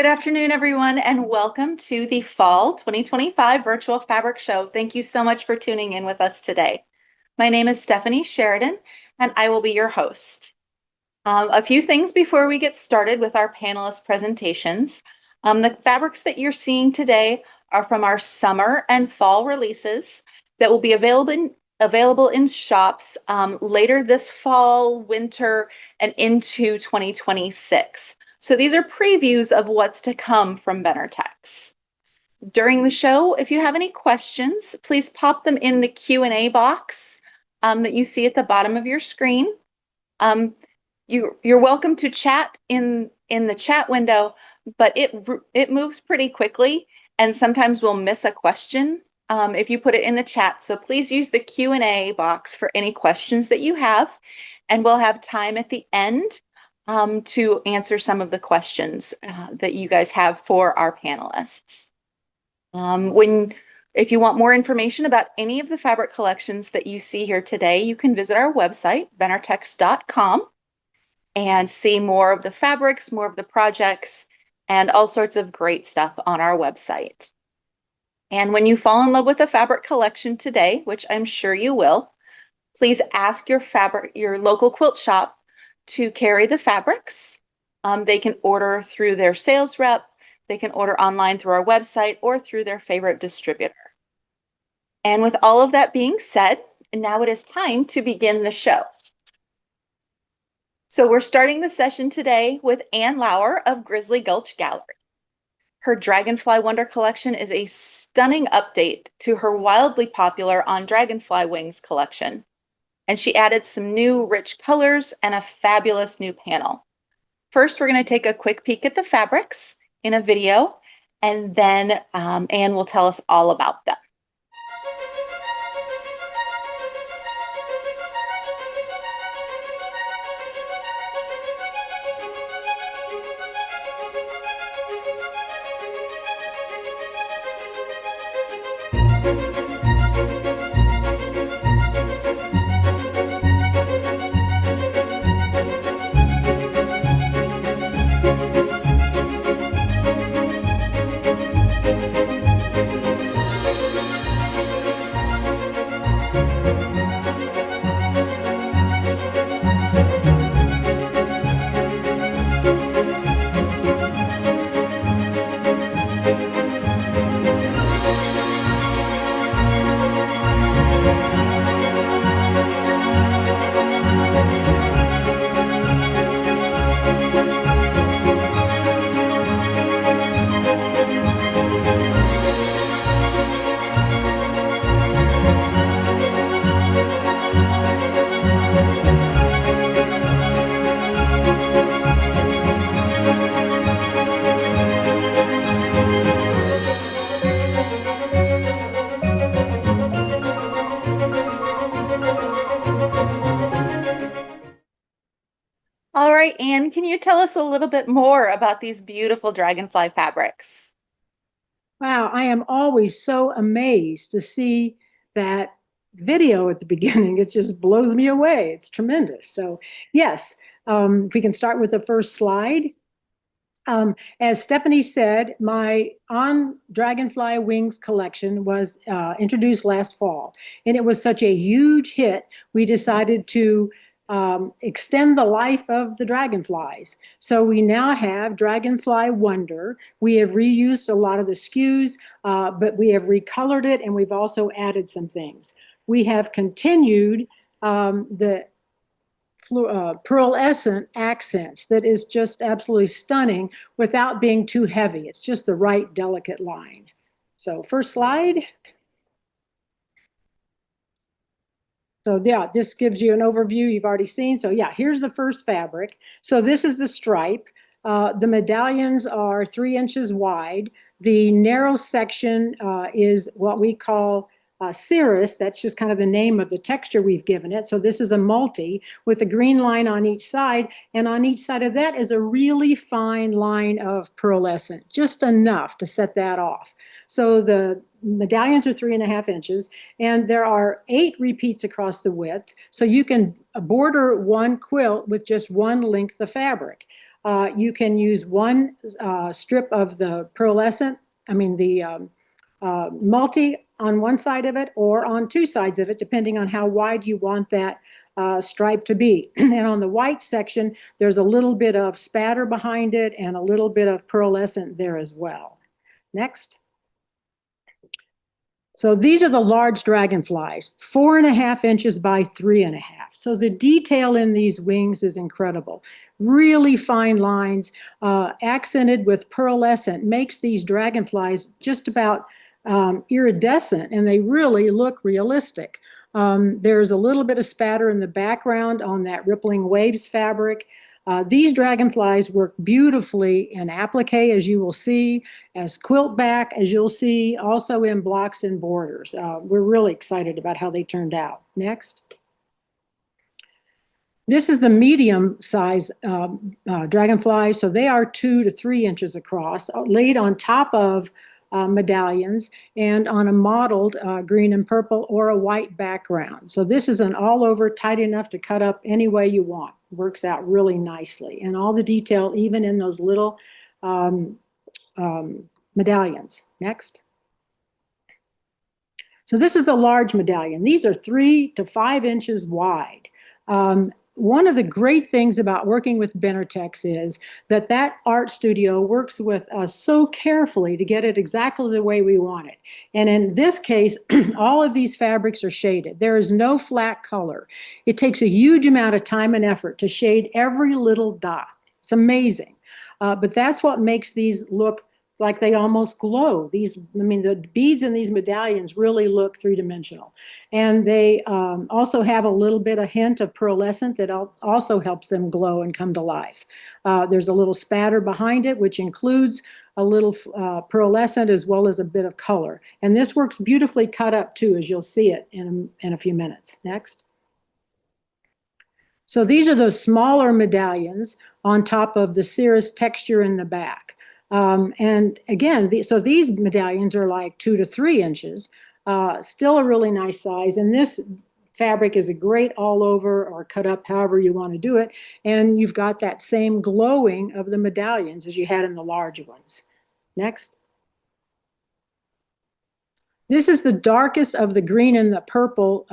Good afternoon, everyone, and welcome to the Fall 2025 Virtual Fabric Show. Thank you so much for tuning in with us today. My name is Stephanie Sheridan, and I will be your host. A few things before we get started with our panelist presentations. The fabrics that you're seeing today are from our summer and fall releases that will be available in shops later this fall, winter, and into 2026. So these are previews of what's to come from Benartex. During the show, if you have any questions, please pop them in the Q&A box that you see at the bottom of your screen. You're welcome to chat in the chat window, but it moves pretty quickly, and sometimes we'll miss a question if you put it in the chat. So please use the Q&A box for any questions that you have, and we'll have time at the end to answer some of the questions that you guys have for our panelists. If you want more information about any of the fabric collections that you see here today, you can visit our website, benartex.com, and see more of the fabrics, more of the projects, and all sorts of great stuff on our website. And when you fall in love with a fabric collection today, which I'm sure you will, please ask your local quilt shop to carry the fabrics. They can order through their sales rep, they can order online through our website, or through their favorite distributor. And with all of that being said, now it is time to begin the show. So we're starting the session today with Ann Lauer of Grizzly Gulch Gallery. Her Dragonfly Wonder collection is a stunning update to her wildly popular On Dragonfly Wings collection. And she added some new rich colors and a fabulous new panel. First, we're going to take a quick peek at the fabrics in a video, and then Anne will tell us all about them. All right, Anne, can you tell us a little bit more about these beautiful Dragonfly fabrics? Wow, I am always so amazed to see that video at the beginning. It just blows me away. It's tremendous. So yes, if we can start with the first slide. As Stephanie said, my On Dragonfly Wings collection was introduced last fall, and it was such a huge hit, we decided to extend the life of the dragonflies. So we now have Dragonfly Wonder. We have reused a lot of the SKUs, but we have recolored it, and we've also added some things. We have continued the pearlescent accents that is just absolutely stunning without being too heavy. It's just the right delicate line. So first slide. So yeah, this gives you an overview you've already seen. So yeah, here's the first fabric. So this is the stripe. The medallions are 3 inches wide. The narrow section is what we call cirrus. That's just kind of the name of the texture we've given it. So this is a multi with a green line on each side. And on each side of that is a really fine line of pearlescent, just enough to set that off. So the medallions are 3.5 inches, and there are 8 repeats across the width. So you can border one quilt with just one length of fabric. You can use one strip of the pearlescent, multi on one side of it or on two sides of it, depending on how wide you want that stripe to be. And on the white section, there's a little bit of spatter behind it and a little bit of pearlescent there as well. Next. So these are the large dragonflies, 4.5 inches by 3.5. So the detail in these wings is incredible. Really fine lines, accented with pearlescent, makes these dragonflies just about iridescent, and they really look realistic. There's a little bit of spatter in the background on that rippling waves fabric. These dragonflies work beautifully in applique, as you will see, as quilt back, as you'll see, also in blocks and borders. We're really excited about how they turned out. Next. This is the medium size dragonfly, so they are 2 to 3 inches across, laid on top of medallions and on a modeled green and purple or a white background. So this is an all over, tight enough to cut up any way you want. Works out really nicely. And all the detail, even in those little medallions. Next. So this is the large medallion. These are 3 to 5 inches wide. One of the great things about working with Benartex is that that art studio works with us so carefully to get it exactly the way we want it. And in this case, all of these fabrics are shaded. There is no flat color. It takes a huge amount of time and effort to shade every little dot. It's amazing. But that's what makes these look like they almost glow. The beads in these medallions really look three-dimensional. And they also have a little bit of hint of pearlescent that also helps them glow and come to life. There's a little spatter behind it, which includes a little pearlescent as well as a bit of color. And this works beautifully cut up too, as you'll see it in a few minutes. Next. So these are those smaller medallions on top of the cirrus texture in the back. And again, so these medallions are like 2 to 3 inches, still a really nice size. And this fabric is a great all over or cut up, however you want to do it. And you've got that same glowing of the medallions as you had in the large ones. Next. This is the darkest of the green and the purple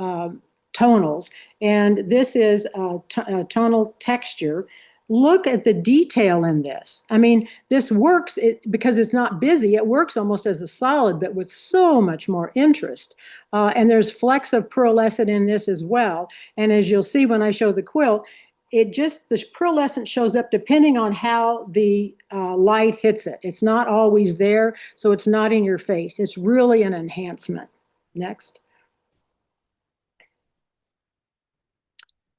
tonals. And this is a tonal texture. Look at the detail in this. I mean, this works because it's not busy. It works almost as a solid, but with so much more interest. And there's flecks of pearlescent in this as well. And as you'll see when I show the quilt, the pearlescent shows up depending on how the light hits it. It's not always there, so it's not in your face. It's really an enhancement. Next.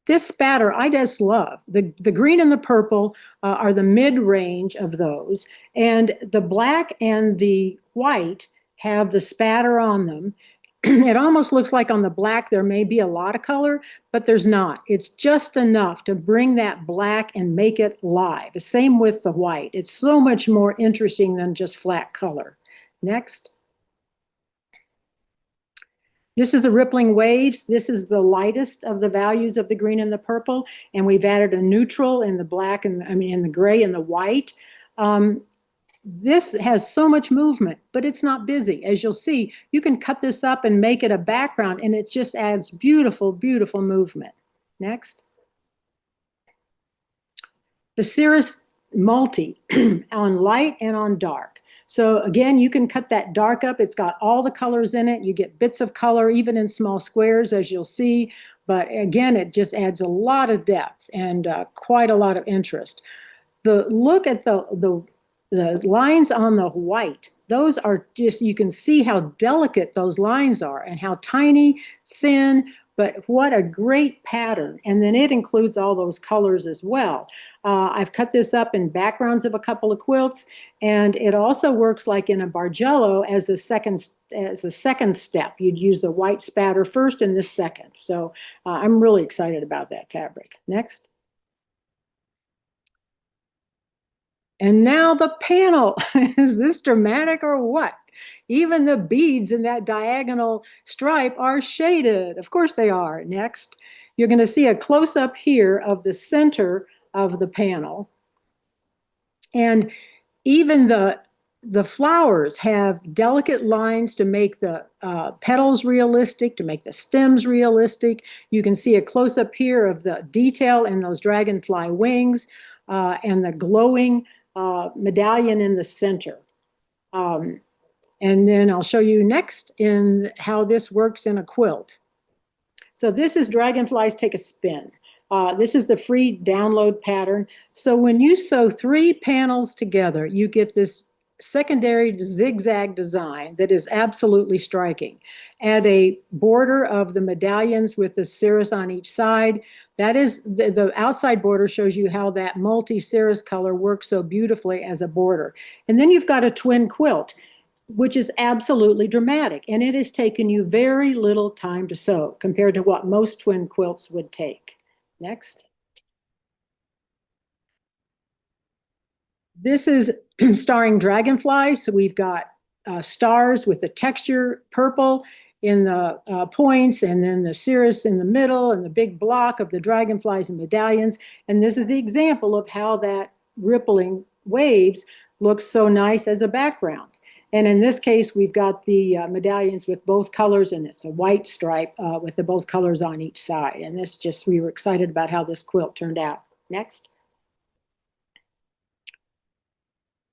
This spatter I just love. The green and the purple are the mid-range of those, and the black and the white have the spatter on them. It almost looks like on the black there may be a lot of color, but there's not. It's just enough to bring that black and make it live. The same with the white. It's so much more interesting than just flat color. Next. This is the rippling waves. This is the lightest of the values of the green and the purple, and we've added a neutral in the black and in the gray and the white. This has so much movement, but it's not busy. As you'll see, you can cut this up and make it a background, and it just adds beautiful, beautiful movement. Next. The cirrus multi on light and on dark. So again, you can cut that dark up. It's got all the colors in it. You get bits of color, even in small squares, as you'll see. But again, it just adds a lot of depth and quite a lot of interest. Look at the lines on the white. Those are just, you can see how delicate those lines are and how tiny, thin, but what a great pattern. And then it includes all those colors as well. I've cut this up in backgrounds of a couple of quilts, and it also works like in a Bargello as the second step. You'd use the white spatter first and this second. So I'm really excited about that fabric. Next. And now the panel. Is this dramatic or what? Even the beads in that diagonal stripe are shaded. Of course they are. Next, you're going to see a close-up here of the center of the panel. And even the flowers have delicate lines to make the petals realistic, to make the stems realistic. You can see a close-up here of the detail in those dragonfly wings and the glowing medallion in the center. And then I'll show you next in how this works in a quilt. So this is Dragonflies Take a Spin. This is the free download pattern. So when you sew 3 panels together, you get this secondary zigzag design that is absolutely striking. Add a border of the medallions with the cirrus on each side. That is, the outside border shows you how that multi-cirrus color works so beautifully as a border. And then you've got a twin quilt, which is absolutely dramatic. And it has taken you very little time to sew compared to what most twin quilts would take. Next. This is starring Dragonfly. So we've got stars with the texture purple in the points, and then the cirrus in the middle, and the big block of the dragonflies and medallions. And this is the example of how that rippling waves looks so nice as a background. And in this case, we've got the medallions with both colors, and it's a white stripe with the both colors on each side. And this just, we were excited about how this quilt turned out. Next.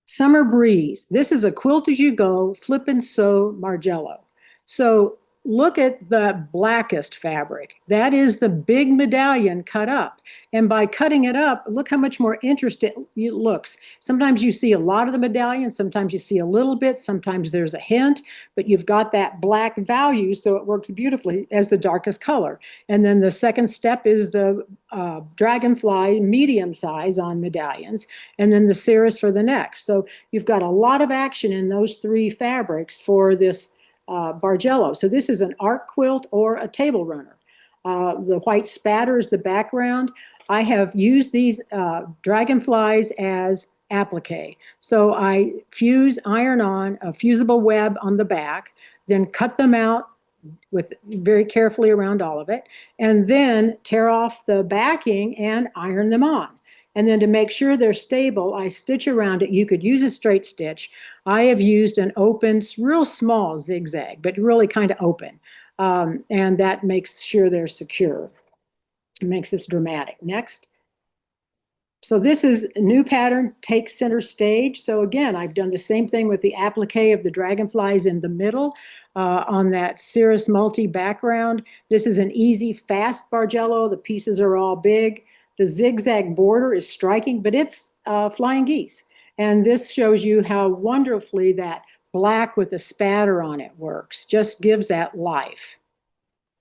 Summer Breeze. This is a quilt as you go, flip and sew Margello. So look at the blackest fabric. That is the big medallion cut up. And by cutting it up, look how much more interesting it looks. Sometimes you see a lot of the medallion, sometimes you see a little bit, sometimes there's a hint, but you've got that black value, so it works beautifully as the darkest color. And then the second step is the dragonfly medium size on medallions, and then the cirrus for the neck. So you've got a lot of action in those 3 fabrics for this Bargello. So this is an art quilt or a table runner. The white spatter is the background. I have used these dragonflies as applique. So I iron on a fusible web on the back, then cut them out with very carefully around all of it, and then tear off the backing and iron them on. And then to make sure they're stable, I stitch around it. You could use a straight stitch. I have used an open, real small zigzag, but really kind of open. And that makes sure they're secure. It makes this dramatic. Next. So this is a new pattern, Take Center Stage. So again, I've done the same thing with the applique of the dragonflies in the middle on that cirrus multi background. This is an easy, fast Bargello. The pieces are all big. The zigzag border is striking, but it's flying geese. And this shows you how wonderfully that black with a spatter on it works. Just gives that life.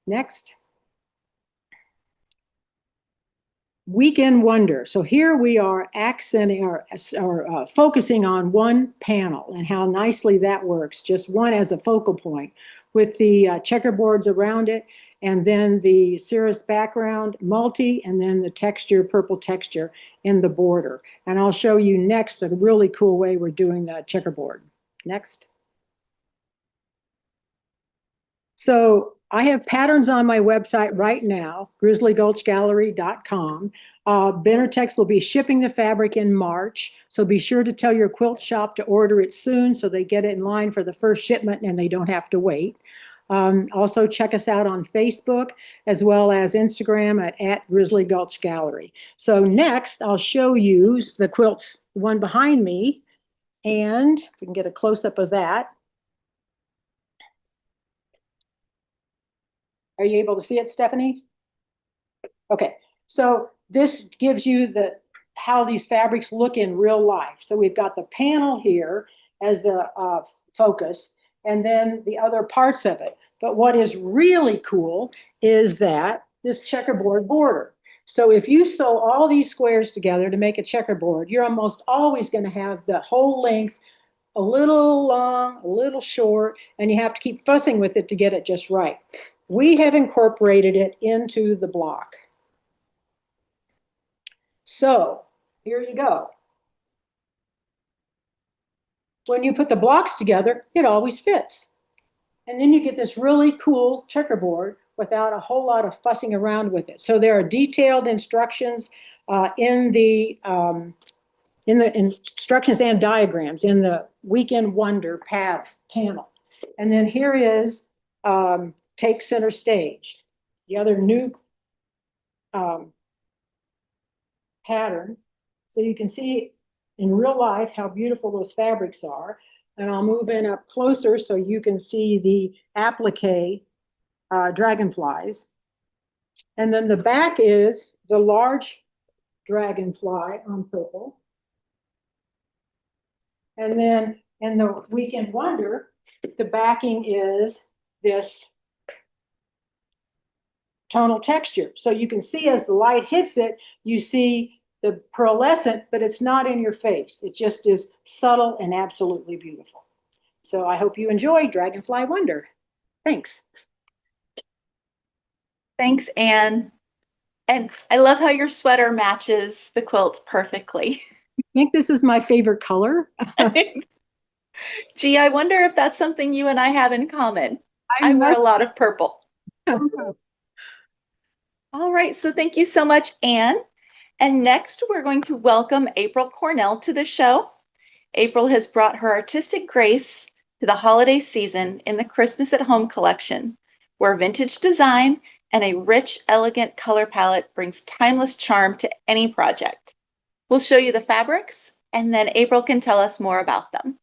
Next. Weekend Wonder. So here we are accenting or focusing on one panel and how nicely that works. Just one as a focal point with the checkerboards around it, and then the cirrus background, multi, and then the texture, purple texture in the border. And I'll show you next a really cool way we're doing the checkerboard. Next. So I have patterns on my website right now, grizzlygulchgallery.com. Benartex will be shipping the fabric in March, so be sure to tell your quilt shop to order it soon so they get it in line for the first shipment and they don't have to wait. Also check us out on Facebook as well as Instagram at Grizzly Gulch Gallery. So next I'll show you the quilts, the one behind me, and if we can get a close-up of that. Are you able to see it, Stephanie? Okay, so this gives you how these fabrics look in real life. So we've got the panel here as the focus, and then the other parts of it. But what is really cool is that this checkerboard border. So if you sew all these squares together to make a checkerboard, you're almost always going to have the whole length a little long, a little short, and you have to keep fussing with it to get it just right. We have incorporated it into the block. So here you go. When you put the blocks together, it always fits. And then you get this really cool checkerboard without a whole lot of fussing around with it. So there are detailed instructions in the in the instructions and diagrams in the Weekend Wonder panel. And then here is Take Center Stage, the other new pattern. So you can see in real life how beautiful those fabrics are. And I'll move in up closer so you can see the applique dragonflies. And then the back is the large dragonfly on purple. And then in the Weekend Wonder, the backing is this tonal texture. So you can see as the light hits it, you see the pearlescent, but it's not in your face. It just is subtle and absolutely beautiful. So I hope you enjoy Dragonfly Wonder. Thanks. Thanks, Anne. And I love how your sweater matches the quilt perfectly. I think this is my favorite color. Gee, I wonder if that's something you and I have in common. I wear a lot of purple. All right, so thank you so much, Anne. And next, we're going to welcome April Cornell to the show. April has brought her artistic grace to the holiday season in the Christmas at Home collection, where vintage design and a rich, elegant color palette brings timeless charm to any project. We'll show you the fabrics, and then April can tell us more about them.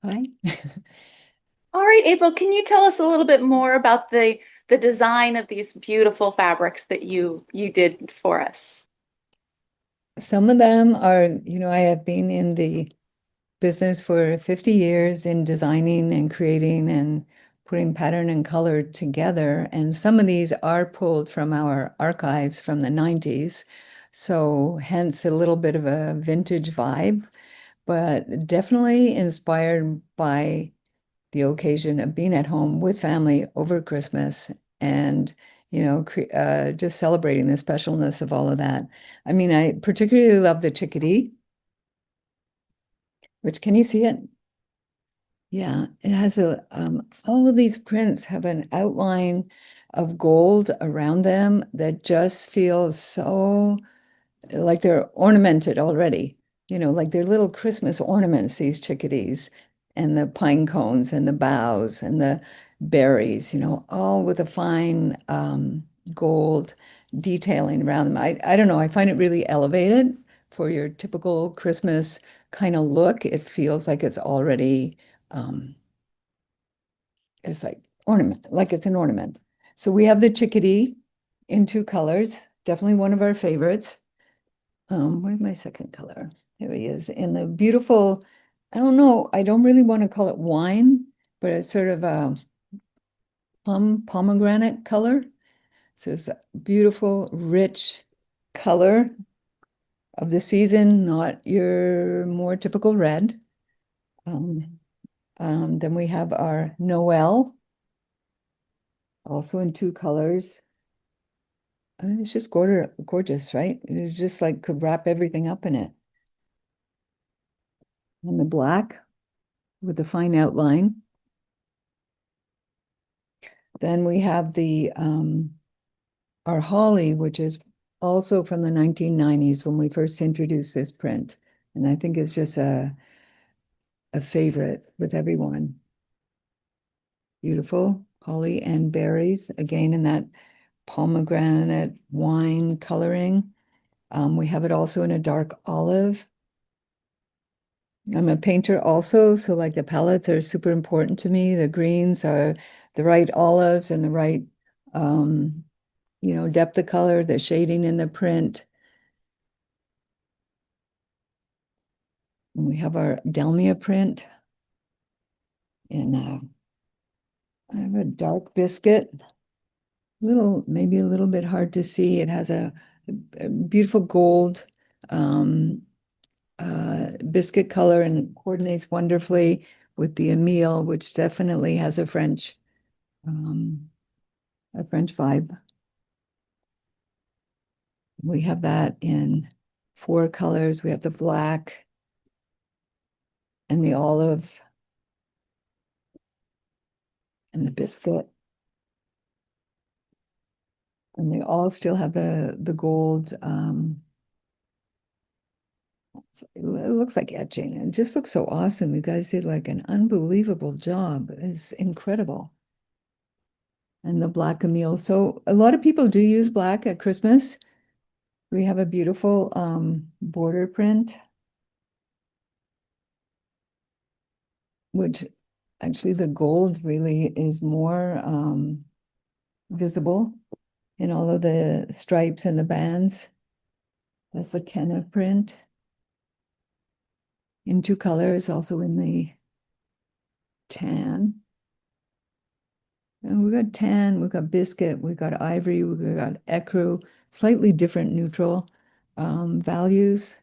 Hi. All right, April, can you tell us a little bit more about the design of these beautiful fabrics that you did for us? Some of them are, I have been in the business for 50 years in designing and creating and putting pattern and color together. And some of these are pulled from our archives from the 90s. So hence a little bit of a vintage vibe, but definitely inspired by the occasion of being at home with family over Christmas and, just celebrating the specialness of all of that. I mean, I particularly love the chickadee, which can you see it? Yeah, it has all of these prints have an outline of gold around them that just feels so like they're ornamented already, like they're little Christmas ornaments, these chickadees, and the pine cones and the boughs and the berries, all with a fine gold detailing around them. I don't know, I find it really elevated for your typical Christmas kind of look. It feels like it's already, it's like it's an ornament. So we have the chickadee in two colors, definitely one of our favorites. Where's my second color? There he is in the beautiful, I don't know, I don't really want to call it wine, but it's sort of a pomegranate color. So it's a beautiful, rich color of the season, not your more typical red. Then we have our Noel, also in 2 colors. I mean, it's just gorgeous, right? It's just like could wrap everything up in it. And the black with the fine outline. Then we have the our holly, which is also from the 1990s when we first introduced this print. And I think it's just a favorite with everyone. Beautiful holly and berries, again in that pomegranate wine coloring. We have it also in a dark olive. I'm a painter also, so like the palettes are super important to me. The greens are the right olives and the right, depth of color, the shading in the print. And we have our Delmia print in I have a dark biscuit, maybe a little bit hard to see. It has a beautiful gold biscuit color and coordinates wonderfully with the Emile, which definitely has a French vibe. We have that in 4 colors. We have the black and the olive and the biscuit. And they all still have the gold. It looks like etching. It just looks so awesome. You guys did like an unbelievable job. It's incredible. And the black Emile. So a lot of people do use black at Christmas. We have a beautiful border print, which actually the gold really is more visible in all of the stripes and the bands. That's the Kenna print in 2 colors, also in the tan. And we've got tan, we've got biscuit, we've got ivory, we've got ecru, slightly different neutral values.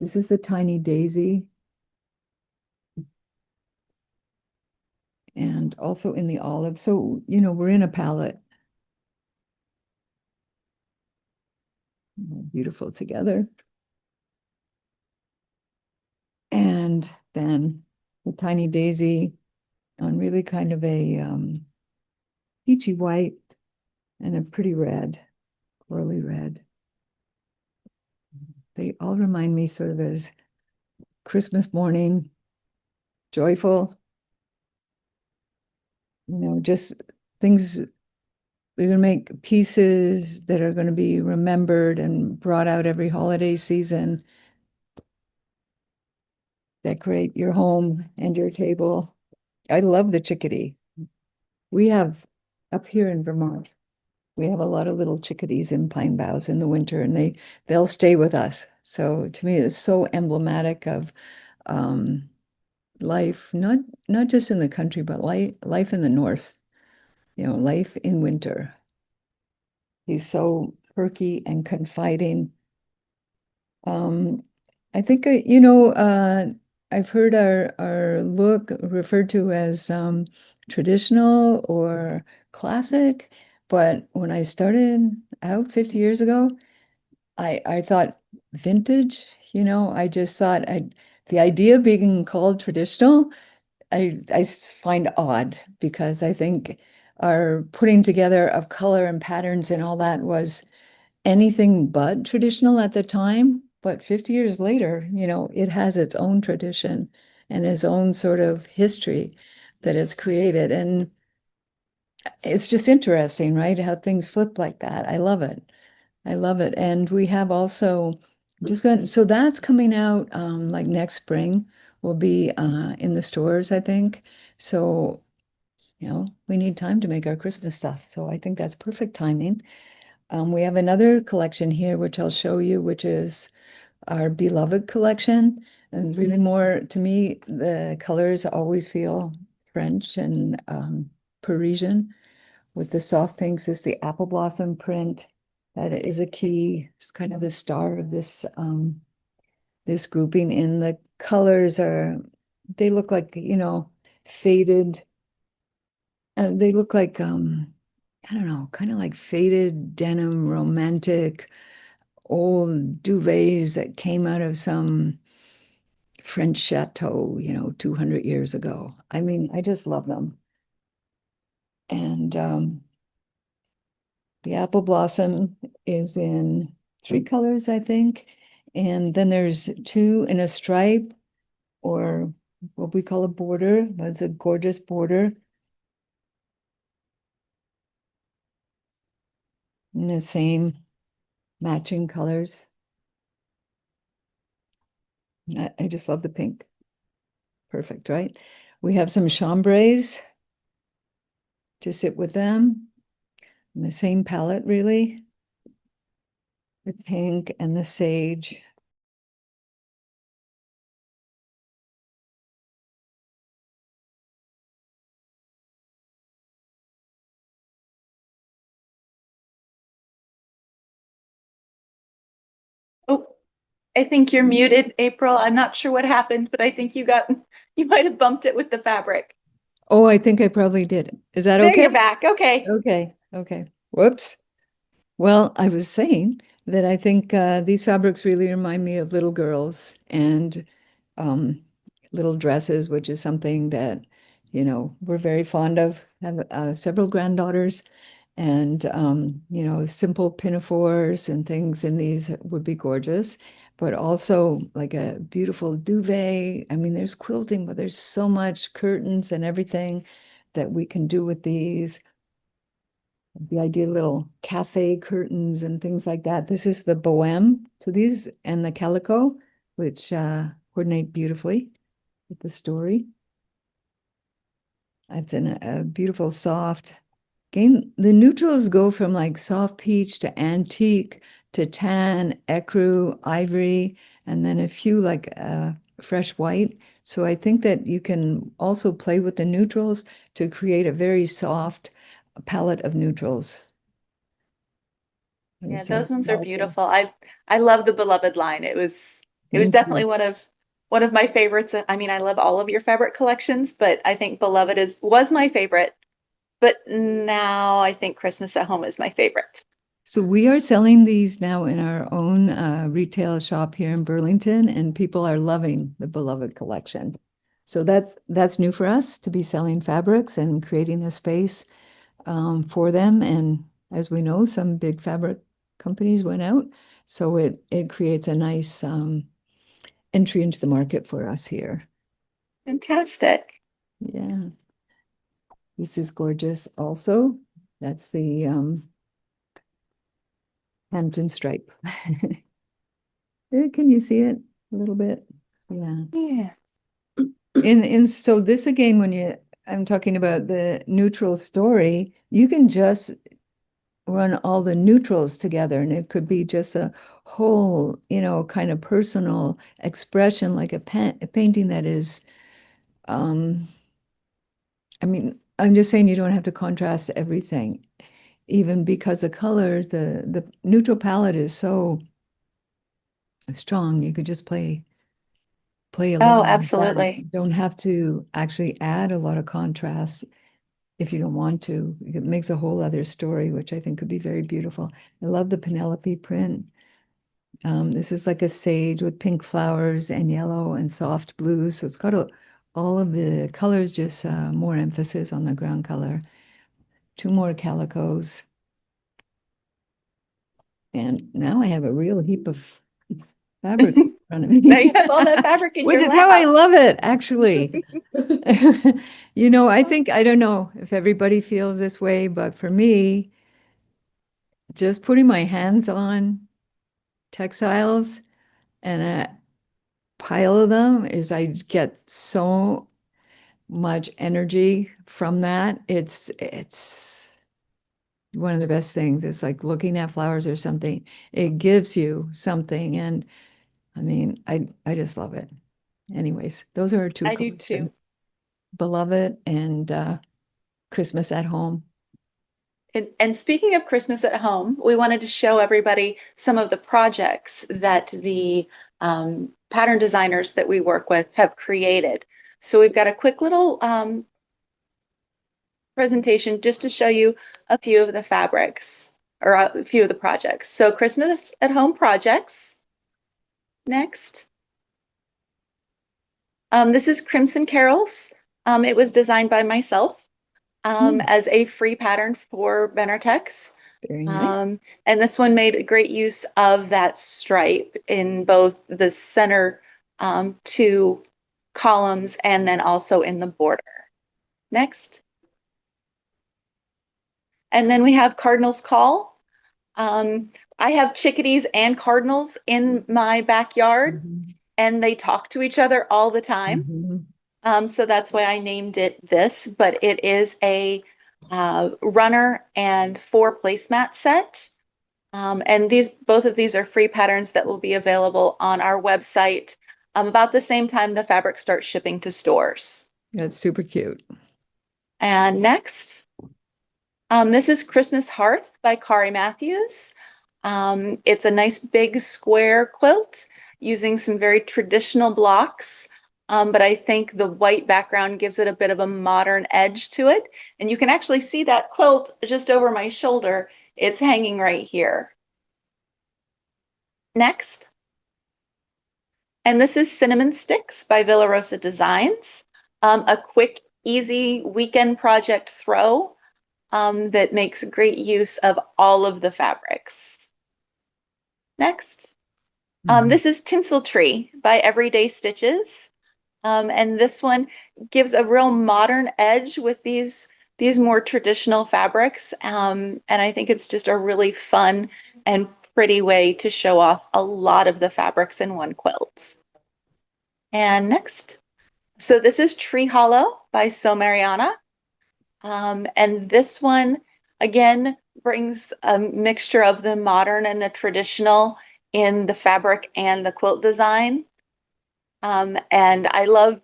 This is the tiny daisy. And also in the olive. So, we're in a palette. Beautiful together. And then the tiny daisy on really kind of a peachy white and a pretty red, corally red. They all remind me sort of as Christmas morning, joyful, just things. We're going to make pieces that are going to be remembered and brought out every holiday season. Decorate your home and your table. I love the chickadee. We have up here in Vermont, we have a lot of little chickadees in pine boughs in the winter, and they'll stay with us. So to me, it's so emblematic of life, not just in the country, but life in the north. Life in winter. He's so perky and confiding. I think I've heard our look referred to as traditional or classic, but when I started out 50 years ago, I thought vintage. I just thought the idea of being called traditional, I find odd because I think our putting together of color and patterns and all that was anything but traditional at the time. But 50 years later, it has its own tradition and its own sort of history that it's created. And it's just interesting, right? How things flip like that. I love it. I love it. And we have also so that's coming out like next spring will be in the stores, I think. So, we need time to make our Christmas stuff. So I think that's perfect timing. We have another collection here, which I'll show you, which is our beloved collection. And really more, to me, the colors always feel French and Parisian. With the soft pinks is the apple blossom print. That is a key, it's kind of the star of this grouping. And the colors they look like, faded, they look like, I don't know, kind of like faded denim, romantic, old duvets that came out of some French chateau, 200 years ago. I mean, I just love them. And the apple blossom is in 3 colors, I think. And then there's 2 in a stripe, or what we call a border. That's a gorgeous border. In the same matching colors. I just love the pink. Perfect, right? We have some chambrays to sit with them. In the same palette, really. The pink and the sage. Oh, I think you're muted, April. I'm not sure what happened, but I think you might have bumped it with the fabric. Oh, I think I probably did. Is that There, okay? you're back. Okay. Okay. Whoops. Well, I was saying that I think these fabrics really remind me of little girls and um, little dresses, which is something that, we're very fond of. Have several granddaughters, and simple pinafores and things in these would be gorgeous, but also like a beautiful duvet. I mean, there's quilting, but there's so much curtains and everything that we can do with these. The idea of little cafe curtains and things like that. This is the bohème to these, and the calico, which coordinate beautifully with the story. It's in a beautiful soft. Again, the neutrals go from like soft peach to antique to tan, ecru, ivory, and then a few like fresh white. So I think that you can also play with the neutrals to create a very soft palette of neutrals. Yeah, There's those ones are velvet. beautiful. I love the Beloved line. It was Thank definitely you. one of my favorites. I mean, I love all of your fabric collections, but I think Beloved was my favorite. But now I think Christmas at Home is my favorite. So we are selling these now in our own retail shop here in Burlington, and people are loving the Beloved collection. So that's new for us to be selling fabrics and creating a space for them. And as we know, some big fabric companies went out, so it creates a nice entry into the market for us here. Fantastic. Yeah, this is gorgeous. Also, that's the Hampton stripe. Can you see it a little bit? Yeah. Yeah. And so this again, I'm talking about the neutral story, you can just run all the neutrals together, and it could be just a whole, kind of personal expression, like a painting that is, I mean, I'm just saying you don't have to contrast everything, even because the colors, the neutral palette is so strong, you could just play Oh, along with that. absolutely. You don't have to actually add a lot of contrast if you don't want to. It makes a whole other story, which I think could be very beautiful. I love the Penelope print. This is like a sage with pink flowers and yellow and soft blue. So it's got all of the colors, just more emphasis on the ground color. 2 more calicos. And now I have a real heap of fabric in front of Now me, you have all that fabric in which your is how I lap. love it, actually. I don't know if everybody feels this way, but for me, just putting my hands on textiles and a pile of them is I get so much energy from that. It's one of the best things. It's like looking at flowers or something. It gives you something. And I mean, I just love it. Anyways, those are our 2 I do collections. too. Beloved and Christmas at Home. And speaking of Christmas at home, we wanted to show everybody some of the projects that the pattern designers that we work with have created. So we've got a quick little presentation just to show you a few of the fabrics or a few of the projects. So Christmas at home projects. Next. This is Crimson Carols. It was designed by myself as a free pattern for Benartex. Very nice. And this one made great use of that stripe in both the center two columns and then also in the border. Next. And then we have Cardinal's Call. I have chickadees and cardinals in my backyard, and they talk to each other all the time. So that's why I named it this, but it is a runner and 4 placemat set. And both of these are free patterns that will be available on our website about the same time the fabric starts shipping to stores. That's super cute. And next, this is Christmas Hearth by Kari Matthews. It's a nice big square quilt using some very traditional blocks, but I think the white background gives it a bit of a modern edge to it. And you can actually see that quilt just over my shoulder. It's hanging right here. Next. And this is Cinnamon Sticks by Villa Rosa Designs. A quick, easy weekend project throw that makes great use of all of the fabrics. Next. This is Tinsel Tree by Everyday Stitches. And this one gives a real modern edge with these more traditional fabrics. And I think it's just a really fun and pretty way to show off a lot of the fabrics in one quilt. And next. So this is Tree Hollow by So Mariana. And this one, again, brings a mixture of the modern and the traditional in the fabric and the quilt design. And I love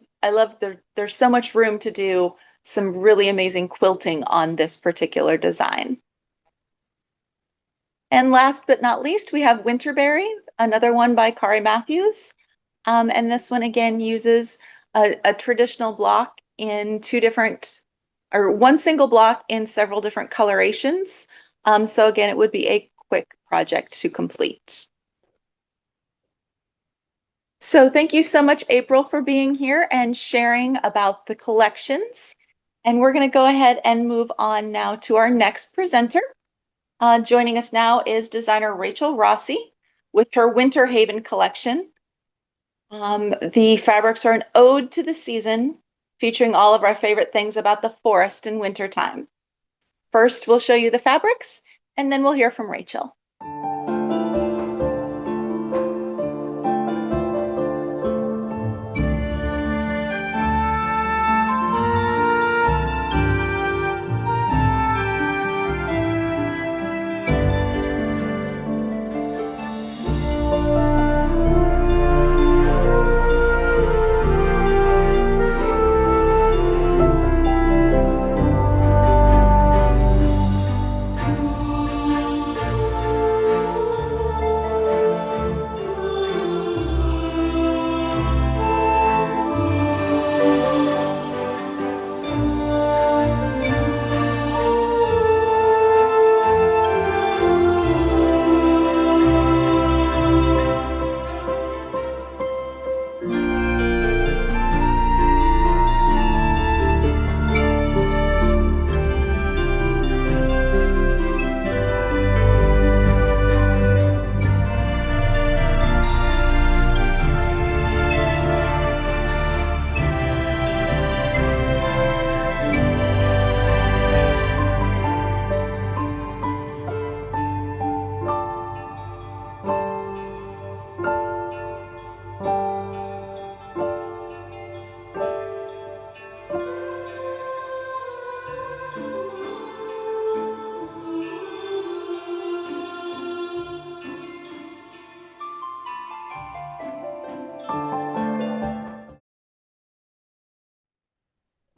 there's so much room to do some really amazing quilting on this particular design. And last but not least, we have Winterberry, another one by Kari Matthews. And this one again uses a traditional block in one single block in several different colorations. So again, it would be a quick project to complete. So thank you so much, April, for being here and sharing about the collections. And we're going to go ahead and move on now to our next presenter. Joining us now is designer Rachel Rossi with her Winter Haven collection. The fabrics are an ode to the season, featuring all of our favorite things about the forest in wintertime. First, we'll show you the fabrics, and then we'll hear from Rachel.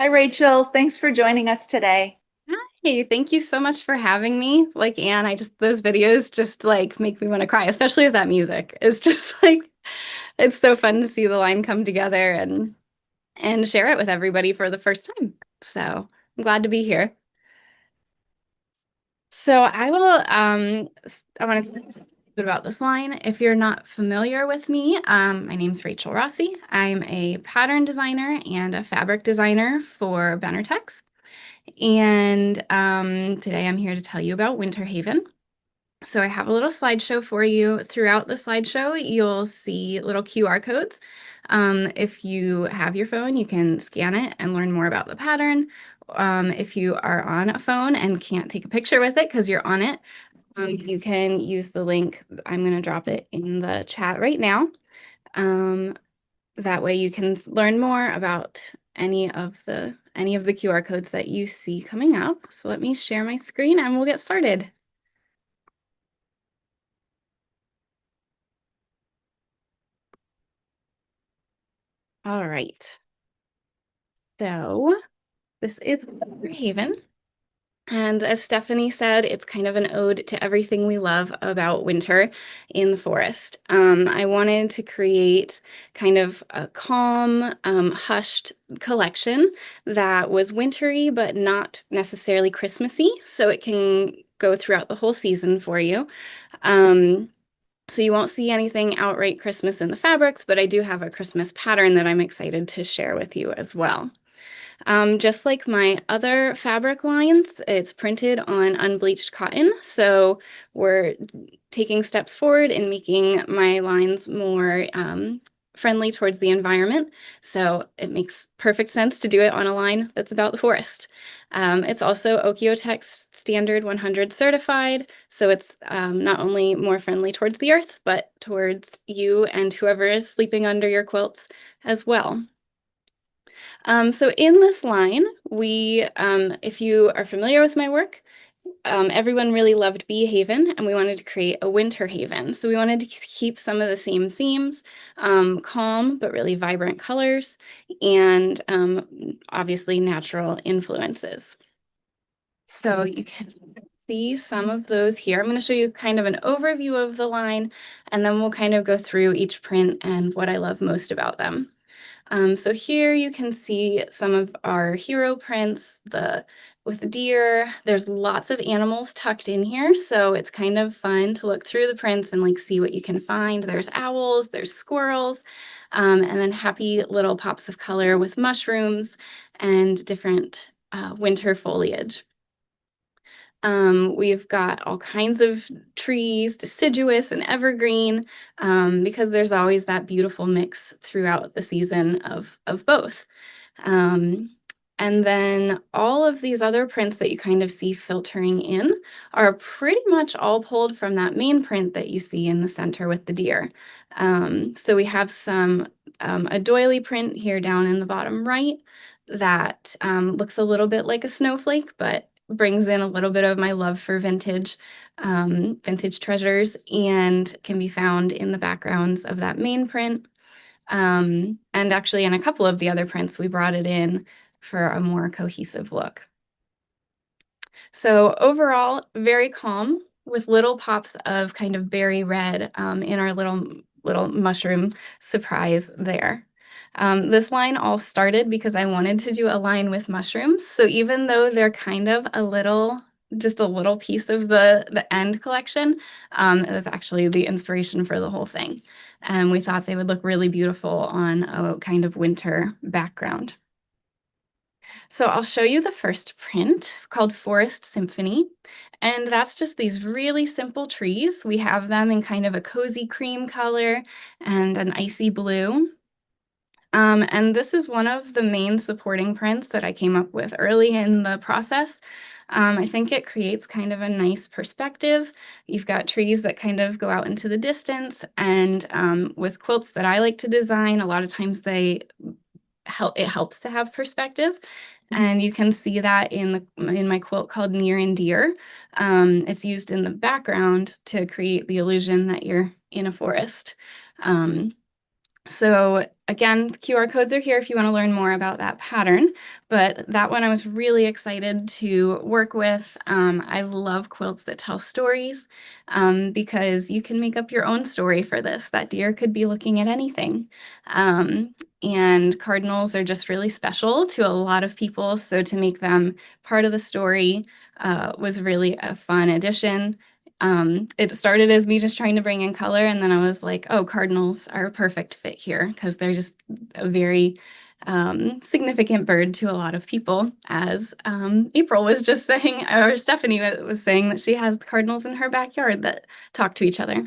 Hi, Rachel. Thanks for joining us today. Hey, thank you so much for having me. Like Anne, those videos just like make me want to cry, especially with that music. It's just like, it's so fun to see the line come together. And and share it with everybody for the first time. So I'm glad to be here. So I want to talk a bit about this line. If you're not familiar with me, my name's Rachel Rossi. I'm a pattern designer and a fabric designer for Benartex. And today I'm here to tell you about Winter Haven. So I have a little slideshow for you. Throughout the slideshow, you'll see little QR codes. If you have your phone, you can scan it and learn more about the pattern. If you are on a phone and can't take a picture with it because you're on it, you can use the link. I'm going to drop it in the chat right now. That way you can learn more about any of the QR codes that you see coming up. So let me share my screen and we'll get started. All right. So this is Winter Haven. And as Stephanie said, it's kind of an ode to everything we love about winter in the forest. I wanted to create kind of a calm, hushed collection that was wintry, but not necessarily Christmassy, so it can go throughout the whole season for you. So you won't see anything outright Christmas in the fabrics, but I do have a Christmas pattern that I'm excited to share with you as well. Just like my other fabric lines, it's printed on unbleached cotton. So we're taking steps forward in making my lines more friendly towards the environment. So it makes perfect sense to do it on a line that's about the forest. It's also Oeko-Tex Standard 100 certified. So it's not only more friendly towards the earth, but towards you and whoever is sleeping under your quilts as well. So in this line, if you are familiar with my work, everyone really loved Bee Haven, and we wanted to create a Winter Haven. So we wanted to keep some of the same themes, calm but really vibrant colors, and obviously natural influences. So you can see some of those here. I'm going to show you kind of an overview of the line, and then we'll kind of go through each print and what I love most about them. So here you can see some of our hero prints, with the deer. There's lots of animals tucked in here, so it's kind of fun to look through the prints and like see what you can find. There's owls, there's squirrels, and then happy little pops of color with mushrooms and different winter foliage. We've got all kinds of trees, deciduous and evergreen, because there's always that beautiful mix throughout the season of both. And then all of these other prints that you kind of see filtering in are pretty much all pulled from that main print that you see in the center with the deer. So we have a doily print here down in the bottom right that looks a little bit like a snowflake, but brings in a little bit of my love for vintage treasures, and can be found in the backgrounds of that main print. And actually in a couple of the other prints, we brought it in for a more cohesive look. So overall, very calm with little pops of kind of berry red in our little mushroom surprise there. This line all started because I wanted to do a line with mushrooms. So even though they're kind of just a little piece of the end collection, it was actually the inspiration for the whole thing. And we thought they would look really beautiful on a kind of winter background. So I'll show you the first print called Forest Symphony. And that's just these really simple trees. We have them in kind of a cozy cream color and an icy blue. And this is one of the main supporting prints that I came up with early in the process. I think it creates kind of a nice perspective. You've got trees that kind of go out into the distance, and with quilts that I like to design, a lot of times it helps to have perspective. And you can see that in my quilt called Near and Dear. It's used in the background to create the illusion that you're in a forest. So again, QR codes are here if you want to learn more about that pattern, but that one I was really excited to work with. I love quilts that tell stories because you can make up your own story for this. That deer could be looking at anything. And cardinals are just really special to a lot of people, so to make them part of the story was really a fun addition. It started as me just trying to bring in color, and then I was like, oh, cardinals are a perfect fit here because they're just a very significant bird to a lot of people, as April was just saying, or Stephanie was saying that she has cardinals in her backyard that talk to each other.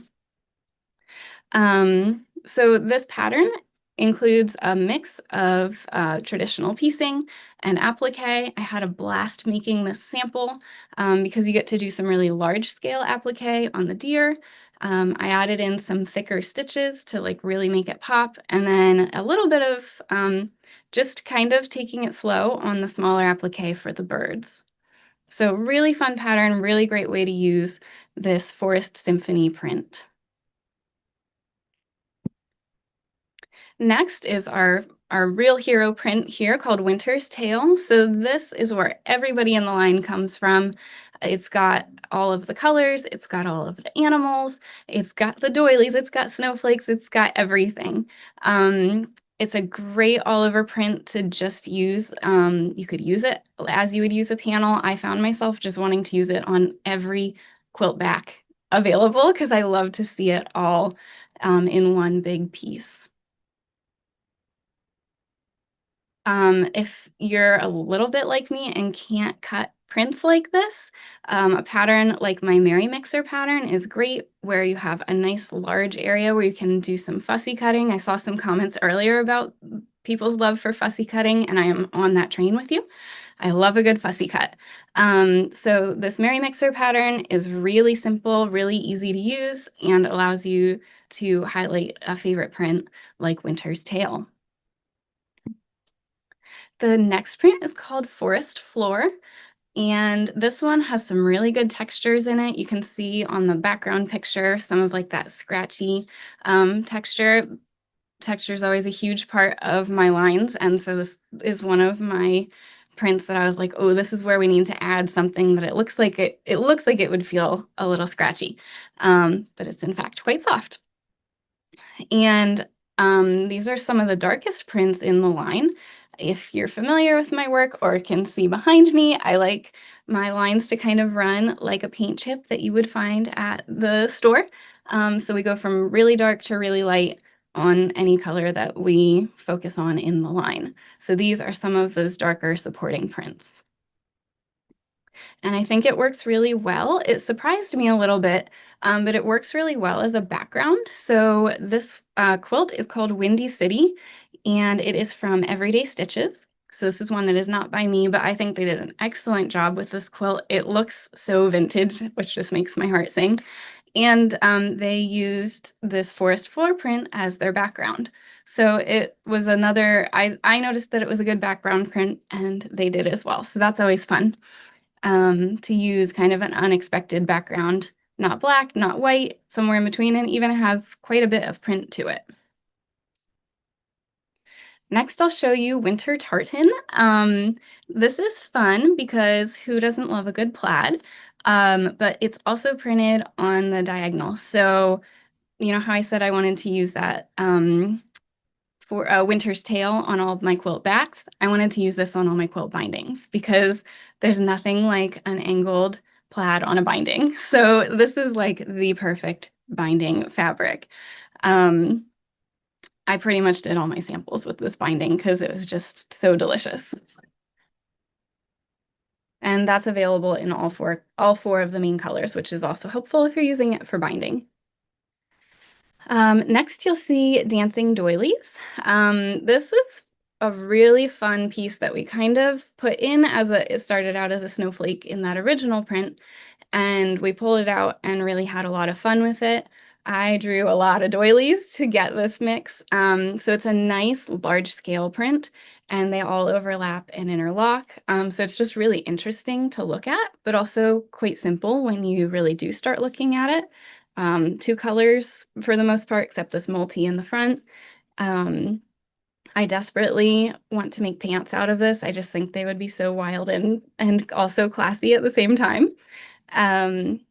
So this pattern includes a mix of traditional piecing and applique. I had a blast making this sample because you get to do some really large scale applique on the deer. I added in some thicker stitches to like really make it pop, and then a little bit of just kind of taking it slow on the smaller applique for the birds. So really fun pattern, really great way to use this Forest Symphony print. Next is our real hero print here called Winter's Tale. So this is where everybody in the line comes from. It's got all of the colors, it's got all of the animals, it's got the doilies, it's got snowflakes, it's got everything. It's a great all-over print to just use. You could use it as you would use a panel. I found myself just wanting to use it on every quilt back available because I love to see it all in one big piece. If you're a little bit like me and can't cut prints like this, a pattern like my Mary Mixer pattern is great, where you have a nice large area where you can do some fussy cutting. I saw some comments earlier about people's love for fussy cutting, and I am on that train with you. I love a good fussy cut. So this Mary Mixer pattern is really simple, really easy to use, and allows you to highlight a favorite print like Winter's Tale. The next print is called Forest Floor, and this one has some really good textures in it. You can see on the background picture some of like that scratchy texture. Texture is always a huge part of my lines, and so this is one of my prints that I was like, oh, this is where we need to add something that it looks like it would feel a little scratchy, but it's in fact quite soft. And these are some of the darkest prints in the line. If you're familiar with my work or can see behind me, I like my lines to kind of run like a paint chip that you would find at the store. So we go from really dark to really light on any color that we focus on in the line. So these are some of those darker supporting prints. And I think it works really well. It surprised me a little bit, but it works really well as a background. So this quilt is called Windy City, and it is from Everyday Stitches. So this is one that is not by me, but I think they did an excellent job with this quilt. It looks so vintage, which just makes my heart sing. And they used this forest floor print as their background. So it was another, I noticed that it was a good background print, and they did as well. So that's always fun. To use kind of an unexpected background, not black, not white, somewhere in between, and even has quite a bit of print to it. Next, I'll show you Winter Tartan. This is fun because who doesn't love a good plaid? But it's also printed on the diagonal. So, you know how I said I wanted to use that for a Winter's Tale on all of my quilt backs? I wanted to use this on all my quilt bindings because there's nothing like an angled plaid on a binding. So this is like the perfect binding fabric. I pretty much did all my samples with this binding because it was just so delicious. And that's available in all four of the main colors, which is also helpful if you're using it for binding. Next, you'll see Dancing Doilies. This is a really fun piece that we kind of put in it started out as a snowflake in that original print, and we pulled it out and really had a lot of fun with it. I drew a lot of doilies to get this mix. So it's a nice large scale print, and they all overlap and interlock. So it's just really interesting to look at, but also quite simple when you really do start looking at it. Two colors for the most part, except this multi in the front. I desperately want to make pants out of this. I just think they would be so wild and also classy at the same time. Um,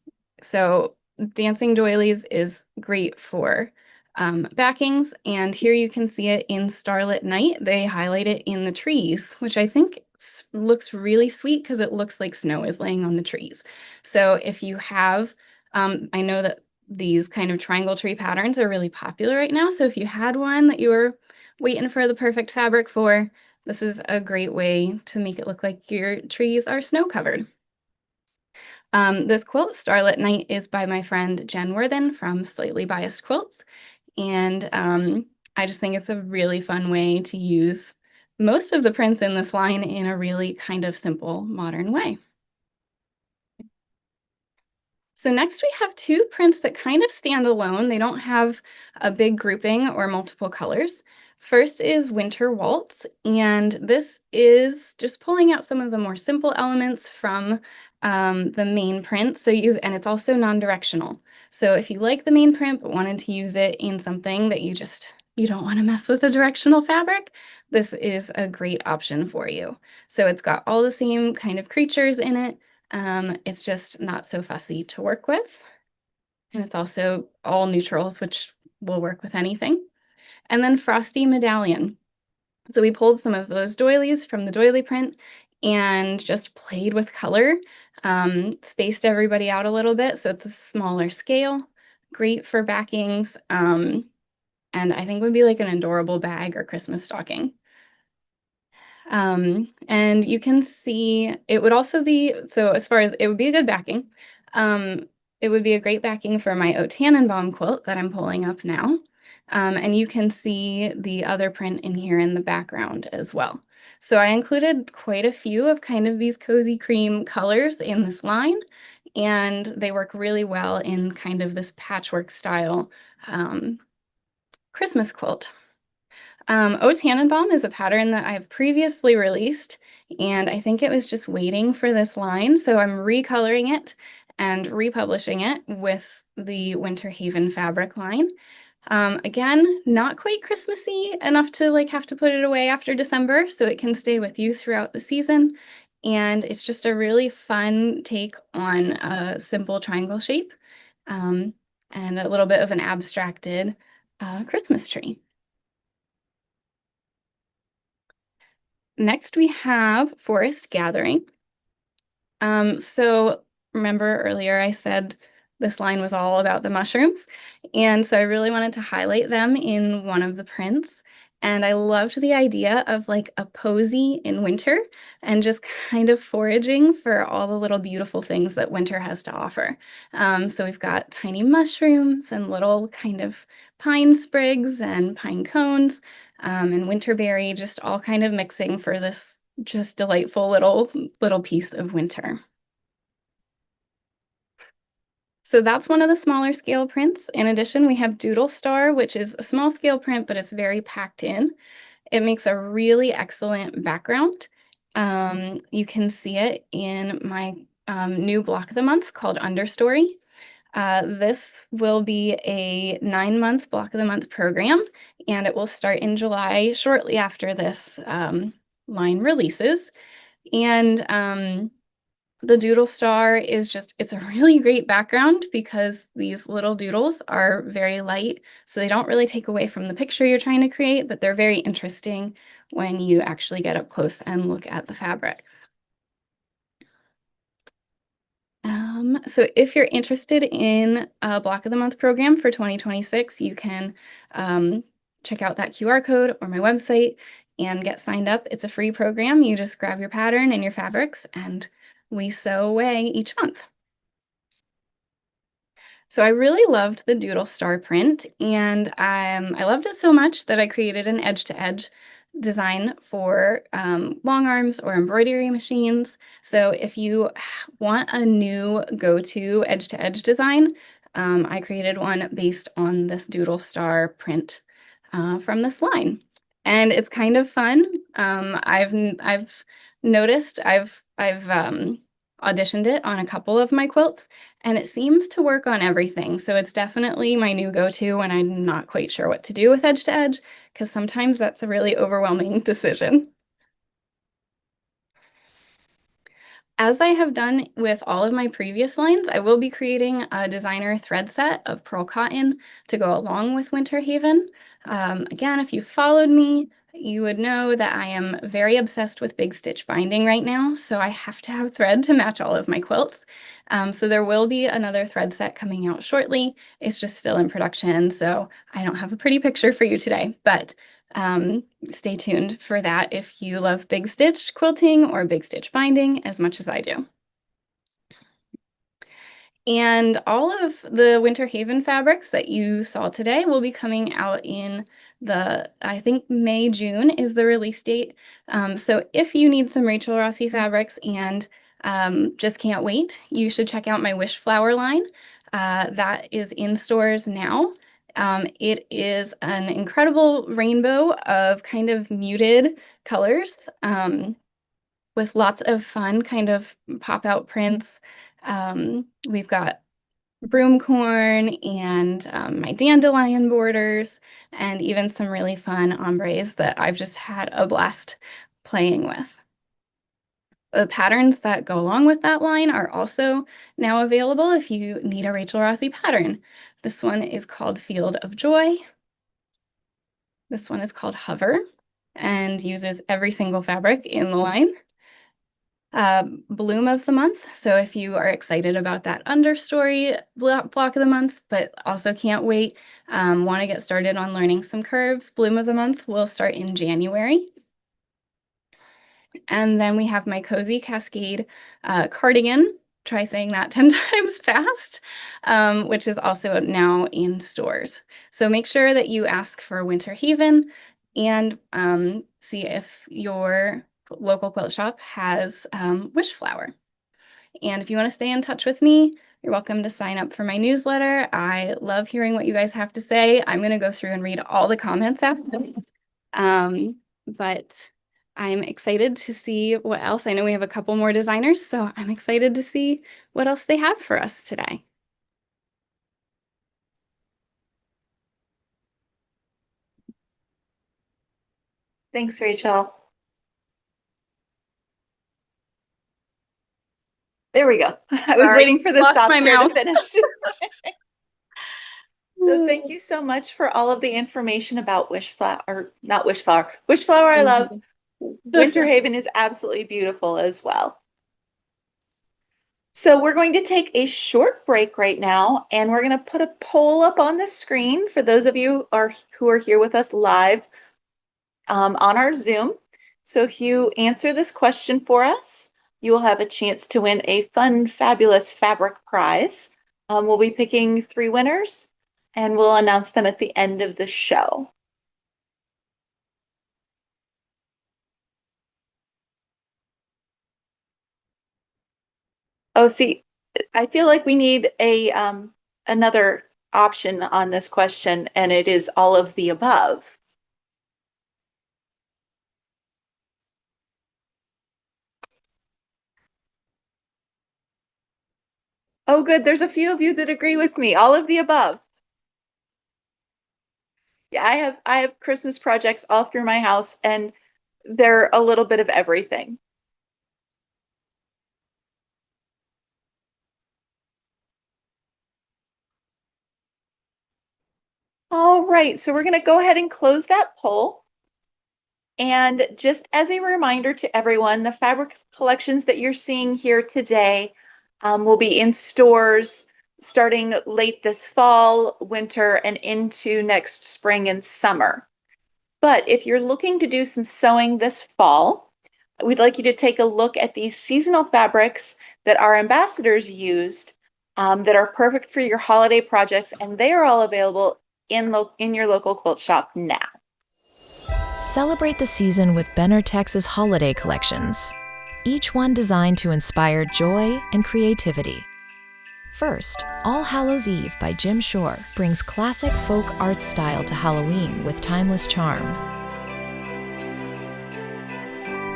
so dancing doilies is great for backings, and here you can see it in Starlit Night. They highlight it in the trees, which I think looks really sweet because it looks like snow is laying on the trees. So if you have, I know that these kind of triangle tree patterns are really popular right now. So if you had one that you were waiting for the perfect fabric for, this is a great way to make it look like your trees are snow covered. This quilt, Starlit Night, is by my friend Jen Worthen from Slightly Biased Quilts. And I just think it's a really fun way to use most of the prints in this line in a really kind of simple, modern way. So next we have two prints that kind of stand alone. They don't have a big grouping or multiple colors. First is Winter Waltz, and this is just pulling out some of the more simple elements from the main print. And it's also non-directional. So if you like the main print but wanted to use it in something that you don't want to mess with a directional fabric, this is a great option for you. So it's got all the same kind of creatures in it. It's just not so fussy to work with. And it's also all neutrals, which will work with anything. And then Frosty Medallion. So we pulled some of those doilies from the doily print and just played with color, spaced everybody out a little bit. So it's a smaller scale, great for backings, and I think would be like an adorable bag or Christmas stocking. And you can see it would also be, so as far as it would be a good backing, it would be a great backing for my O Tannenbaum quilt that I'm pulling up now. And you can see the other print in here in the background as well. So I included quite a few of kind of these cozy cream colors in this line, and they work really well in kind of this patchwork style Christmas quilt. O Tannenbaum is a pattern that I've previously released, and I think it was just waiting for this line, so I'm recoloring it and republishing it with the Winter Haven fabric line. Again, not quite Christmassy enough to like have to put it away after December, so it can stay with you throughout the season, and it's just a really fun take on a simple triangle shape, and a little bit of an abstracted Christmas tree. Next, we have Forest Gathering. So remember earlier I said this line was all about the mushrooms, and so I really wanted to highlight them in one of the prints. And I loved the idea of like a posy in winter and just kind of foraging for all the little beautiful things that winter has to offer. So we've got tiny mushrooms and little kind of pine sprigs and pine cones, and winterberry, just all kind of mixing for this just delightful little piece of winter. So that's one of the smaller scale prints. In addition, we have Doodle Star, which is a small scale print, but it's very packed in. It makes a really excellent background. You can see it in my new block of the month called Understory. This will be a 9-month block of the month program, and it will start in July shortly after this line releases. And the Doodle Star is just, it's a really great background because these little doodles are very light, so they don't really take away from the picture you're trying to create, but they're very interesting when you actually get up close and look at the fabrics. So if you're interested in a block of the month program for 2026, you can check out that QR code or my website and get signed up. It's a free program. You just grab your pattern and your fabrics and we sew away each month. So I really loved the Doodle Star print, and I loved it so much that I created an edge-to-edge design for long arms or embroidery machines. So if you want a new go-to edge-to-edge design, I created one based on this Doodle Star print from this line. And it's kind of fun. I've noticed I've auditioned it on a couple of my quilts, and it seems to work on everything. So it's definitely my new go-to when I'm not quite sure what to do with edge to edge, because sometimes that's a really overwhelming decision. As I have done with all of my previous lines, I will be creating a designer thread set of pearl cotton to go along with Winter Haven. Again, if you followed me, you would know that I am very obsessed with big stitch binding right now, so I have to have thread to match all of my quilts. So there will be another thread set coming out shortly. It's just still in production, so I don't have a pretty picture for you today, but stay tuned for that if you love big stitch quilting or big stitch binding as much as I do. And all of the Winter Haven fabrics that you saw today will be coming out in I think May, June is the release date. So if you need some Rachel Rossi fabrics and just can't wait, you should check out my Wish Flower line. That is in stores now. It is an incredible rainbow of kind of muted colors with lots of fun kind of pop-out prints. We've got broomcorn and my dandelion borders, and even some really fun ombres that I've just had a blast playing with. The patterns that go along with that line are also now available if you need a Rachel Rossi pattern. This one is called Field of Joy. This one is called Hover and uses every single fabric in the line. Bloom of the month. So if you are excited about that understory block of the month, but also can't wait, want to get started on learning some curves, bloom of the month will start in January. And then we have my Cozy Cascade cardigan. Try saying that 10 times fast, which is also now in stores. So make sure that you ask for Winter Haven and see if your local quilt shop has Wish Flower. And if you want to stay in touch with me, you're welcome to sign up for my newsletter. I love hearing what you guys have to say. I'm going to go through and read all the comments after. But I'm excited to see what else. I know we have a couple more designers, so I'm excited to see what else they have for us today. Thanks, Rachel. There we go. I was waiting for the Lost stop my share mouth. to finish. So thank you so much for all of the information about Wish Flower, or not Wish Flower. Wish Flower I love. Winter Haven is absolutely beautiful as well. So we're going to take a short break right now, and we're going to put a poll up on the screen for those of you who are here with us live on our Zoom. So if you answer this question for us, you will have a chance to win a fun, fabulous fabric prize. We'll be picking 3 winners, and we'll announce them at the end of the show. Oh, see, I feel like we need a another option on this question, and it is all of the above. Oh, good. There's a few of you that agree with me. All of the above. Yeah, I have Christmas projects all through my house, and they're a little bit of everything. All right, so we're going to go ahead and close that poll. And just as a reminder to everyone, the fabric collections that you're seeing here today will be in stores starting late this fall, winter, and into next spring and summer. But if you're looking to do some sewing this fall, we'd like you to take a look at these seasonal fabrics that our ambassadors used that are perfect for your holiday projects, and they are all available in your local quilt shop now. Celebrate the season with Benartex's holiday collections, each one designed to inspire joy and creativity. First, All Hallows Eve by Jim Shore brings classic folk art style to Halloween with timeless charm.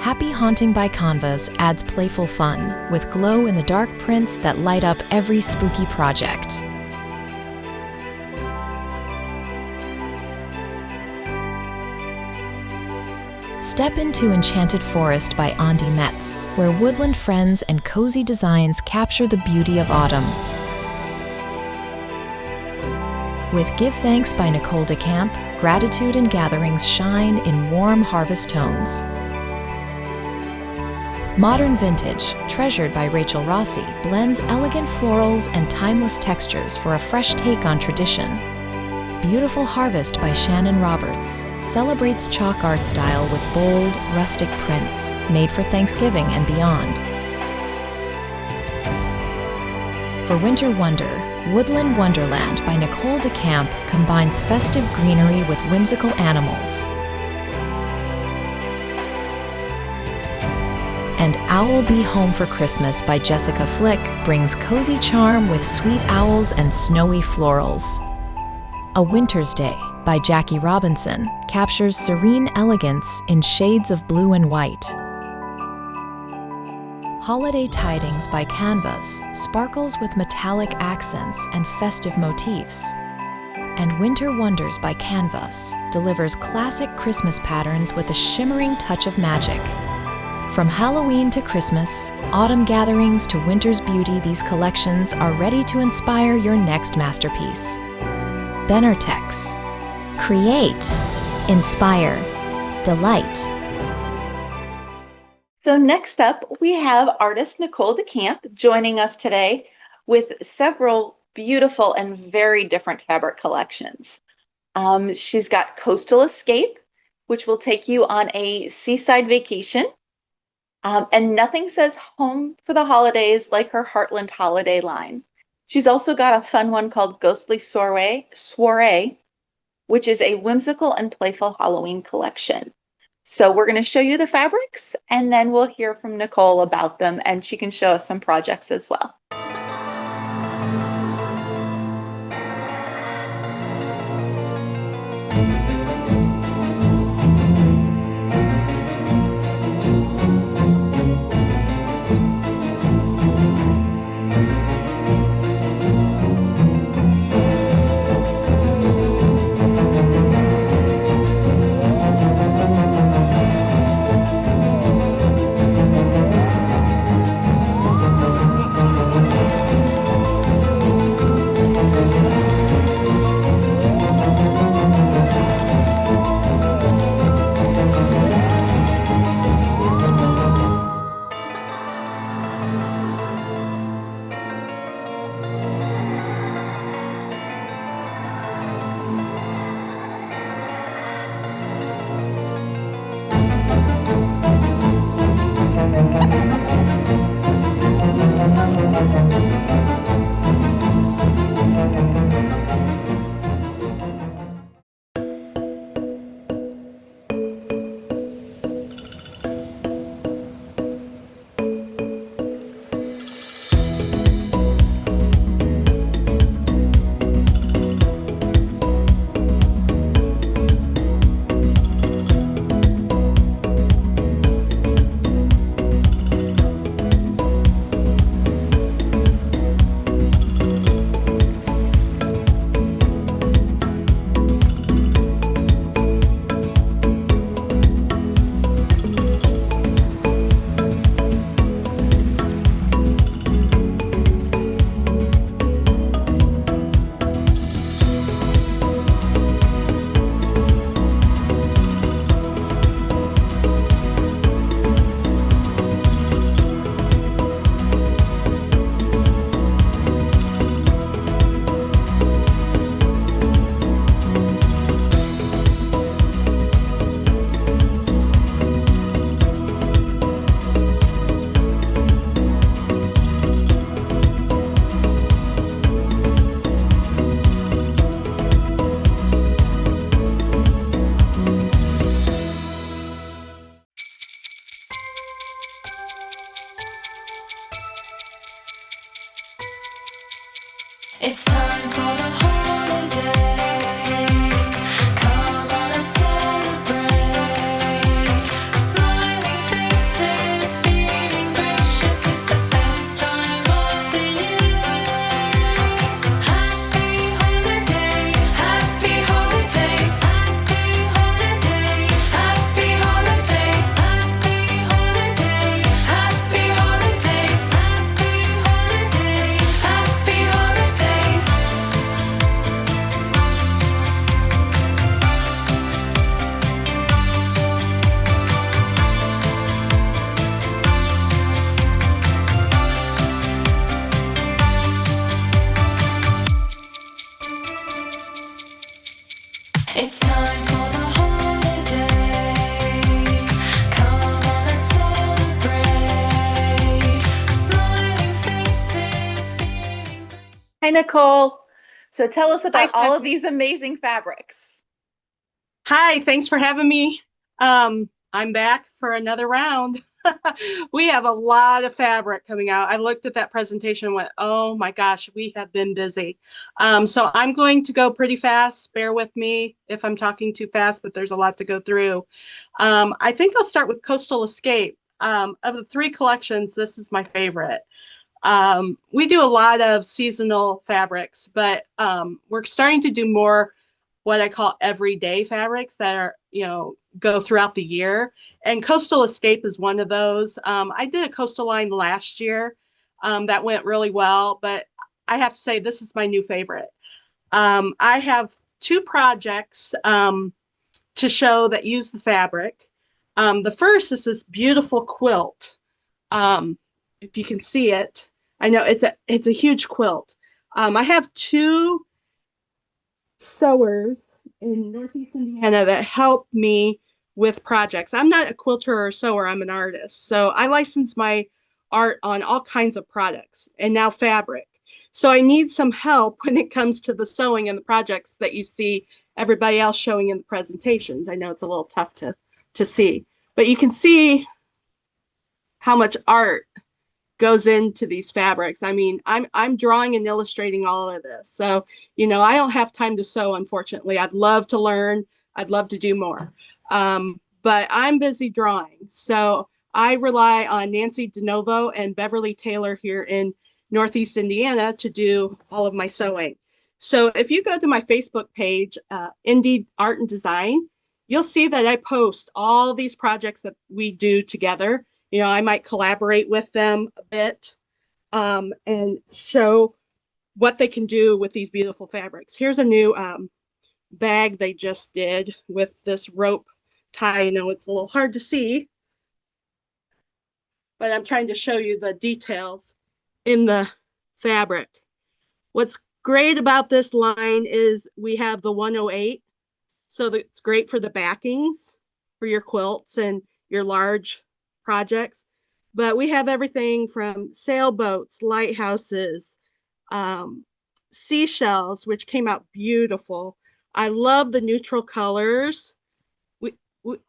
Happy Haunting by Canvas adds playful fun with glow-in-the-dark prints that light up every spooky project. Step into Enchanted Forest by Andi Metz, where woodland friends and cozy designs capture the beauty of autumn. With Give Thanks by Nicole DeCamp, gratitude and gatherings shine in warm harvest tones. Modern Vintage, treasured by Rachel Rossi, blends elegant florals and timeless textures for a fresh take on tradition. Beautiful Harvest by Shannon Roberts celebrates chalk art style with bold, rustic prints made for Thanksgiving and beyond. For Winter Wonder, Woodland Wonderland by Nicole DeCamp combines festive greenery with whimsical animals. And Owl Be Home for Christmas by Jessica Flick brings cozy charm with sweet owls and snowy florals. A Winter's Day by Jackie Robinson captures serene elegance in shades of blue and white. Holiday Tidings by Canvas sparkles with metallic accents and festive motifs. And Winter Wonders by Canvas delivers classic Christmas patterns with a shimmering touch of magic. From Halloween to Christmas, autumn gatherings to winter's beauty, these collections are ready to inspire your next masterpiece. Benartex. Create, inspire, delight. So next up, we have artist Nicole DeCamp joining us today with several beautiful and very different fabric collections. She's got Coastal Escape, which will take you on a seaside vacation. And nothing says home for the holidays like her Heartland holiday line. She's also got a fun one called Ghostly Soiree, which is a whimsical and playful Halloween collection. So we're going to show you the fabrics, and then we'll hear from Nicole about them, and she can show us some projects as well. It's time for the holidays. Come on and celebrate. Smiling faces. Hi, Nicole. So tell us Hi, about all of Stephanie. these amazing fabrics. Hi, thanks for having me. I'm back for another round. We have a lot of fabric coming out. I looked at that presentation and went, oh my gosh, we have been busy. So I'm going to go pretty fast. Bear with me if I'm talking too fast, but there's a lot to go through. I think I'll start with Coastal Escape. Of the three collections, this is my favorite. We do a lot of seasonal fabrics, but we're starting to do more what I call everyday fabrics that are, go throughout the year. And Coastal Escape is one of those. I did a coastal line last year that went really well, but I have to say this is my new favorite. I have two projects to show that use the fabric. The first is this beautiful quilt. If you can see it, I know it's a huge quilt. I have two sewers in Northeast Indiana that help me with projects. I'm not a quilter or a sewer, I'm an artist. So I license my art on all kinds of products and now fabric. So I need some help when it comes to the sewing and the projects that you see everybody else showing in the presentations. I know it's a little tough to see, but you can see how much art goes into these fabrics. I mean, I'm drawing and illustrating all of this. So, I don't have time to sew, unfortunately. I'd love to learn. I'd love to do more. But I'm busy drawing. So I rely on Nancy DeNovo and Beverly Taylor here in Northeast Indiana to do all of my sewing. So if you go to my Facebook page, Indie Art and Design, you'll see that I post all these projects that we do together. I might collaborate with them a bit and show what they can do with these beautiful fabrics. Here's a new bag they just did with this rope tie. It's a little hard to see, but I'm trying to show you the details in the fabric. What's great about this line is we have the 108. So it's great for the backings for your quilts and your large projects. But we have everything from sailboats, lighthouses, seashells, which came out beautiful. I love the neutral colors.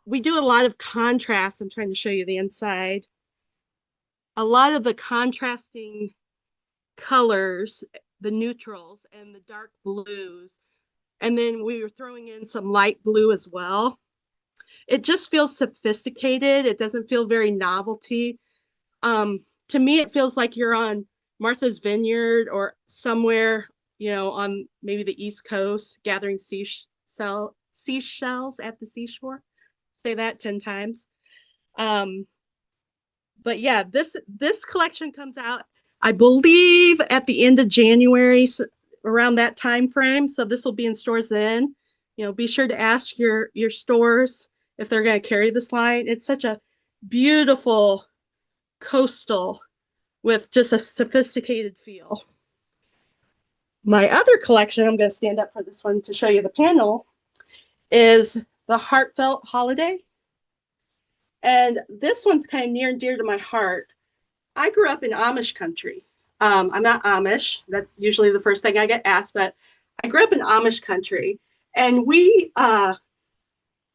We do a lot of contrast. I'm trying to show you the inside. A lot of the contrasting colors, the neutrals and the dark blues. And then we were throwing in some light blue as well. It just feels sophisticated. It doesn't feel very novelty. To me, it feels like you're on Martha's Vineyard or somewhere, on maybe the East Coast, gathering seashells at the seashore. Say that 10 times. But yeah, this collection comes out, I believe, at the end of January, around that time frame. So this will be in stores then. Be sure to ask your stores if they're going to carry this line. It's such a beautiful coastal with just a sophisticated feel. My other collection, I'm going to stand up for this one to show you the panel, is the Heartfelt Holiday. And this one's kind of near and dear to my heart. I grew up in Amish country. I'm not Amish. That's usually the first thing I get asked, but I grew up in Amish country. And we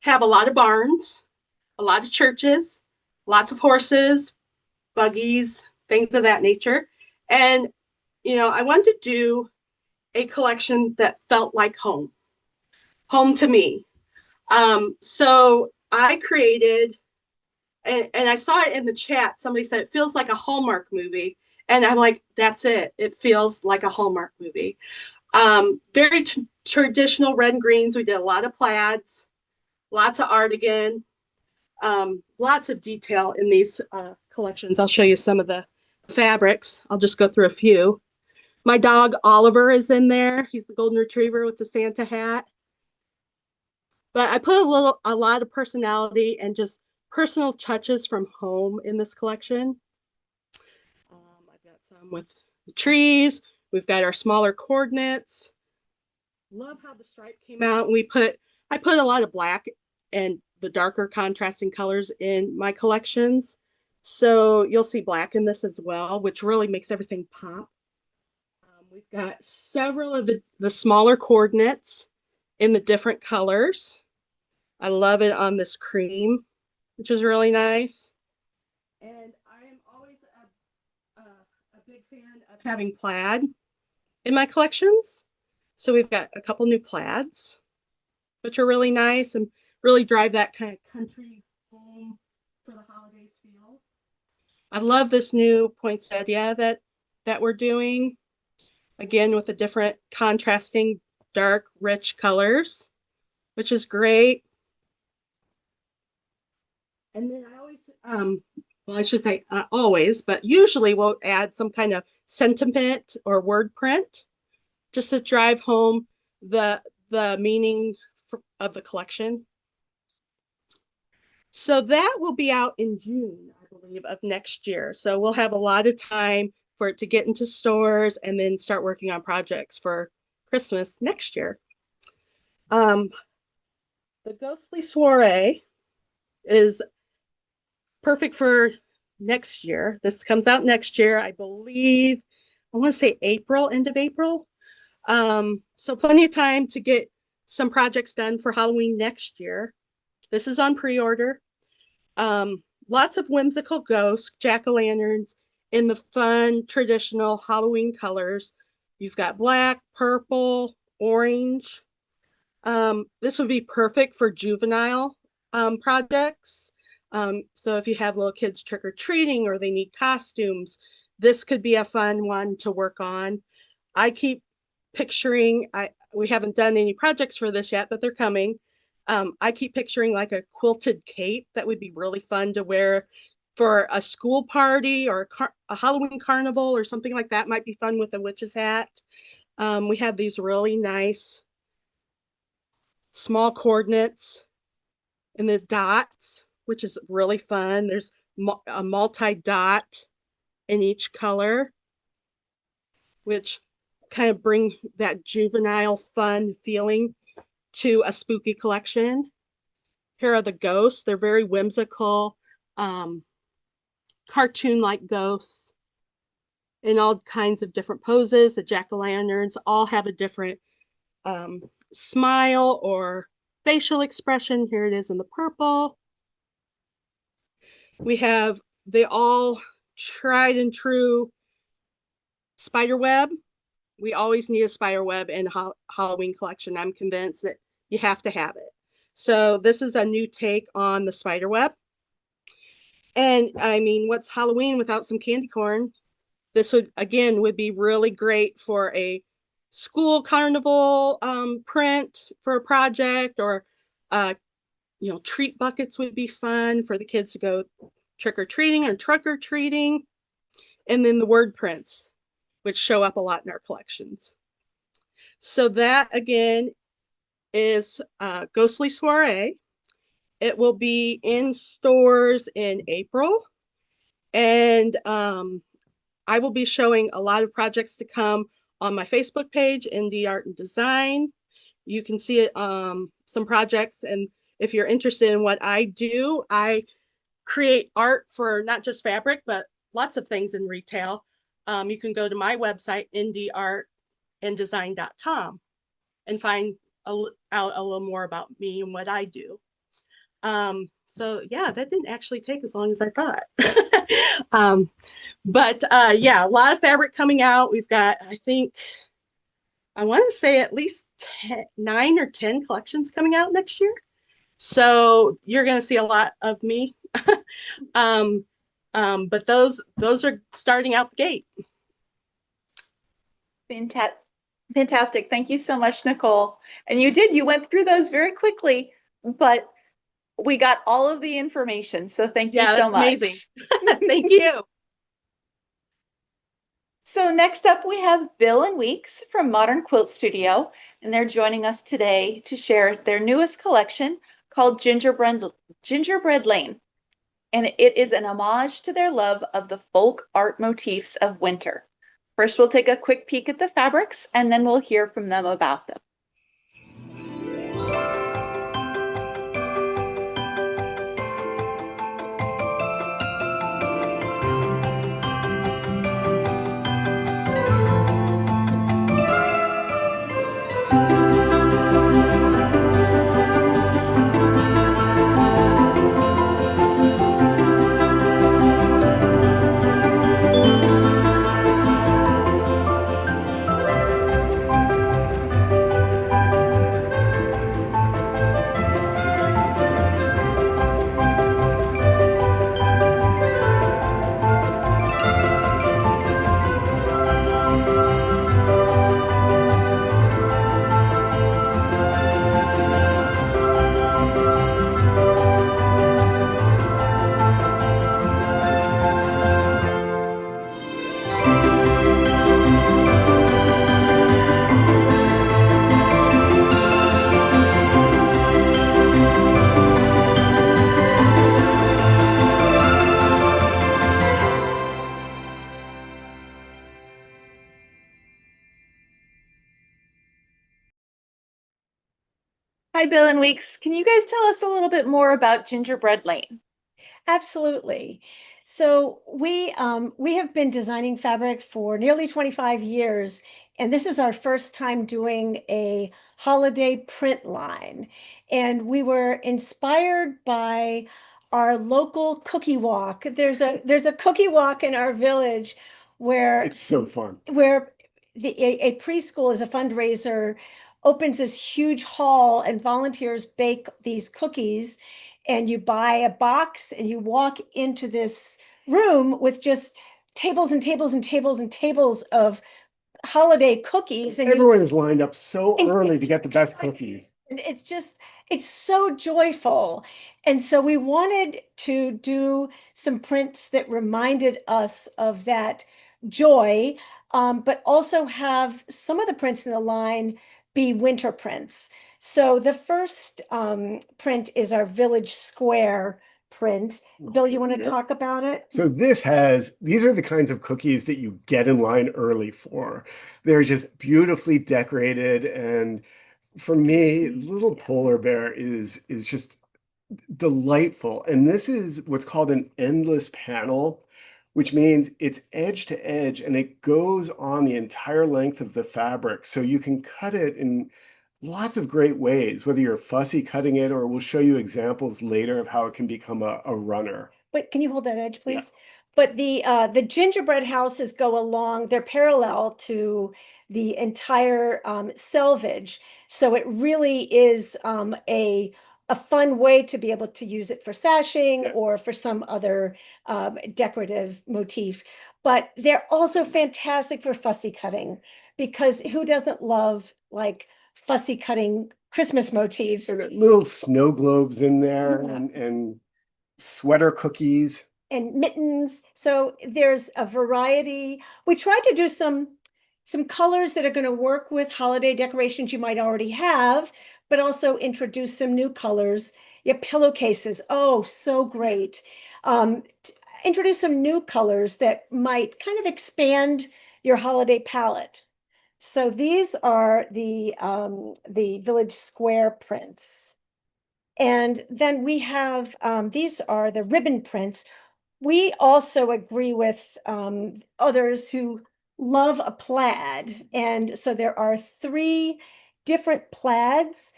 have a lot of barns, a lot of churches, lots of horses, buggies, things of that nature. And, I wanted to do a collection that felt like home to me. So I created, and I saw it in the chat, somebody said it feels like a Hallmark movie. And I'm like, that's it. It feels like a Hallmark movie. Very traditional red and greens. We did a lot of plaids, lots of artigan, lots of detail in these collections. I'll show you some of the fabrics. I'll just go through a few. My dog Oliver is in there. He's the golden retriever with the Santa hat. But I put a lot of personality and just personal touches from home in this collection. I've got some with the trees. We've got our smaller coordinates. Love how the stripe came out. I put a lot of black and the darker contrasting colors in my collections. So you'll see black in this as well, which really makes everything pop. We've got several of the smaller coordinates in the different colors. I love it on this cream, which is really nice. And I am always a big fan of having plaid in my collections. So we've got a couple new plaids, which are really nice and really drive that kind of country home for the holidays feel. I love this new poinsettia that we're doing. Again, with the different contrasting dark, rich colors, which is great. And then I always, well, I should say always, but usually we'll add some kind of sentiment or word print just to drive home the meaning of the collection. So that will be out in June, I believe, of next year. So we'll have a lot of time for it to get into stores and then start working on projects for Christmas next year. The Ghostly Soiree is perfect for next year. This comes out next year, I believe. I want to say April, end of April. So plenty of time to get some projects done for Halloween next year. This is on pre-order. Lots of whimsical ghosts, jack-o'-lanterns in the fun, traditional Halloween colors. You've got black, purple, orange. This would be perfect for juvenile projects. So if you have little kids trick-or-treating or they need costumes, this could be a fun one to work on. I keep picturing, we haven't done any projects for this yet, but they're coming. I keep picturing like a quilted cape that would be really fun to wear for a school party or a Halloween carnival or something like that. Might be fun with a witch's hat. We have these really nice small coordinates and the dots, which is really fun. There's a multi-dot in each color, which kind of bring that juvenile fun feeling to a spooky collection. Here are the ghosts. They're very whimsical, cartoon-like ghosts in all kinds of different poses. The jack-o'-lanterns all have a different smile or facial expression. Here it is in the purple. We have the all tried and true spider web. We always need a spider web in Halloween collection. I'm convinced that you have to have it. So this is a new take on the spider web. And I mean, what's Halloween without some candy corn? This would be really great for a school carnival print for a project, or treat buckets would be fun for the kids to go trick-or-treating or trunk-or-treating. And then the word prints, which show up a lot in our collections. So that again is Ghostly Soiree. It will be in stores in April. And I will be showing a lot of projects to come on my Facebook page, Indie Art and Design. You can see it, some projects. And if you're interested in what I do, I create art for not just fabric, but lots of things in retail. You can go to my website, indieartanddesign.com, and find out a little more about me and what I do. So yeah, that didn't actually take as long as I thought. But yeah, a lot of fabric coming out. We've got, I think, I want to say at least 9 or 10 collections coming out next year. So you're going to see a lot of me. But those are starting out the gate. Fantastic. Thank you so much, Nicole. And you went through those very quickly, but we got all of the information. So thank you so much. Amazing. Thank you. So next up, we have Bill and Weeks from Modern Quilt Studio, and they're joining us today to share their newest collection called Gingerbread Lane. And it is an homage to their love of the folk art motifs of winter. First, we'll take a quick peek at the fabrics, and then we'll hear from them about them. Hi, Bill and Weeks. Can you guys tell us a little bit more about Gingerbread Lane? Absolutely. So we have been designing fabric for nearly 25 years, and this is our first time doing a holiday print line. And we were inspired by our local cookie walk. There's a cookie walk in our village where It's so fun. a preschool is a fundraiser, opens this huge hall, and volunteers bake these cookies, and you buy a box and you walk into this room with just tables and tables and tables and tables of holiday cookies, and Everyone is lined up so and early to it's get the best cookies. and it's so joyful. And so we wanted to do some prints that reminded us of that joy, but also have some of the prints in the line be winter prints. So the first print is our village square print. Bill, you want to Yep. talk about it? So these are the kinds of cookies that you get in line early for. They're just beautifully decorated, and for me, little polar bear is just delightful. And this is what's called an endless panel, which means it's edge to edge and it goes on the entire length of the fabric. So you can cut it in lots of great ways, whether you're fussy cutting it, or we'll show you examples later of how it can become a runner. But can you hold that edge, Yeah. please? But the gingerbread houses go along, they're parallel to the entire selvage. So it really is a fun way to be able to use it for sashing Yeah. or for some other decorative motif. But they're also fantastic for fussy cutting, because who doesn't love like fussy cutting Christmas motifs? And little snow globes in there, Yeah. and sweater cookies. And mittens. So there's a variety. We tried to do some colors that are going to work with holiday decorations you might already have, but also introduce some new colors. Yeah, pillowcases. Oh, so great. Introduce some new colors that might kind of expand your holiday palette. So these are the Village Square prints. And then we have, these are the ribbon prints. We also agree with others who love a plaid. And so there are 3 different plaids.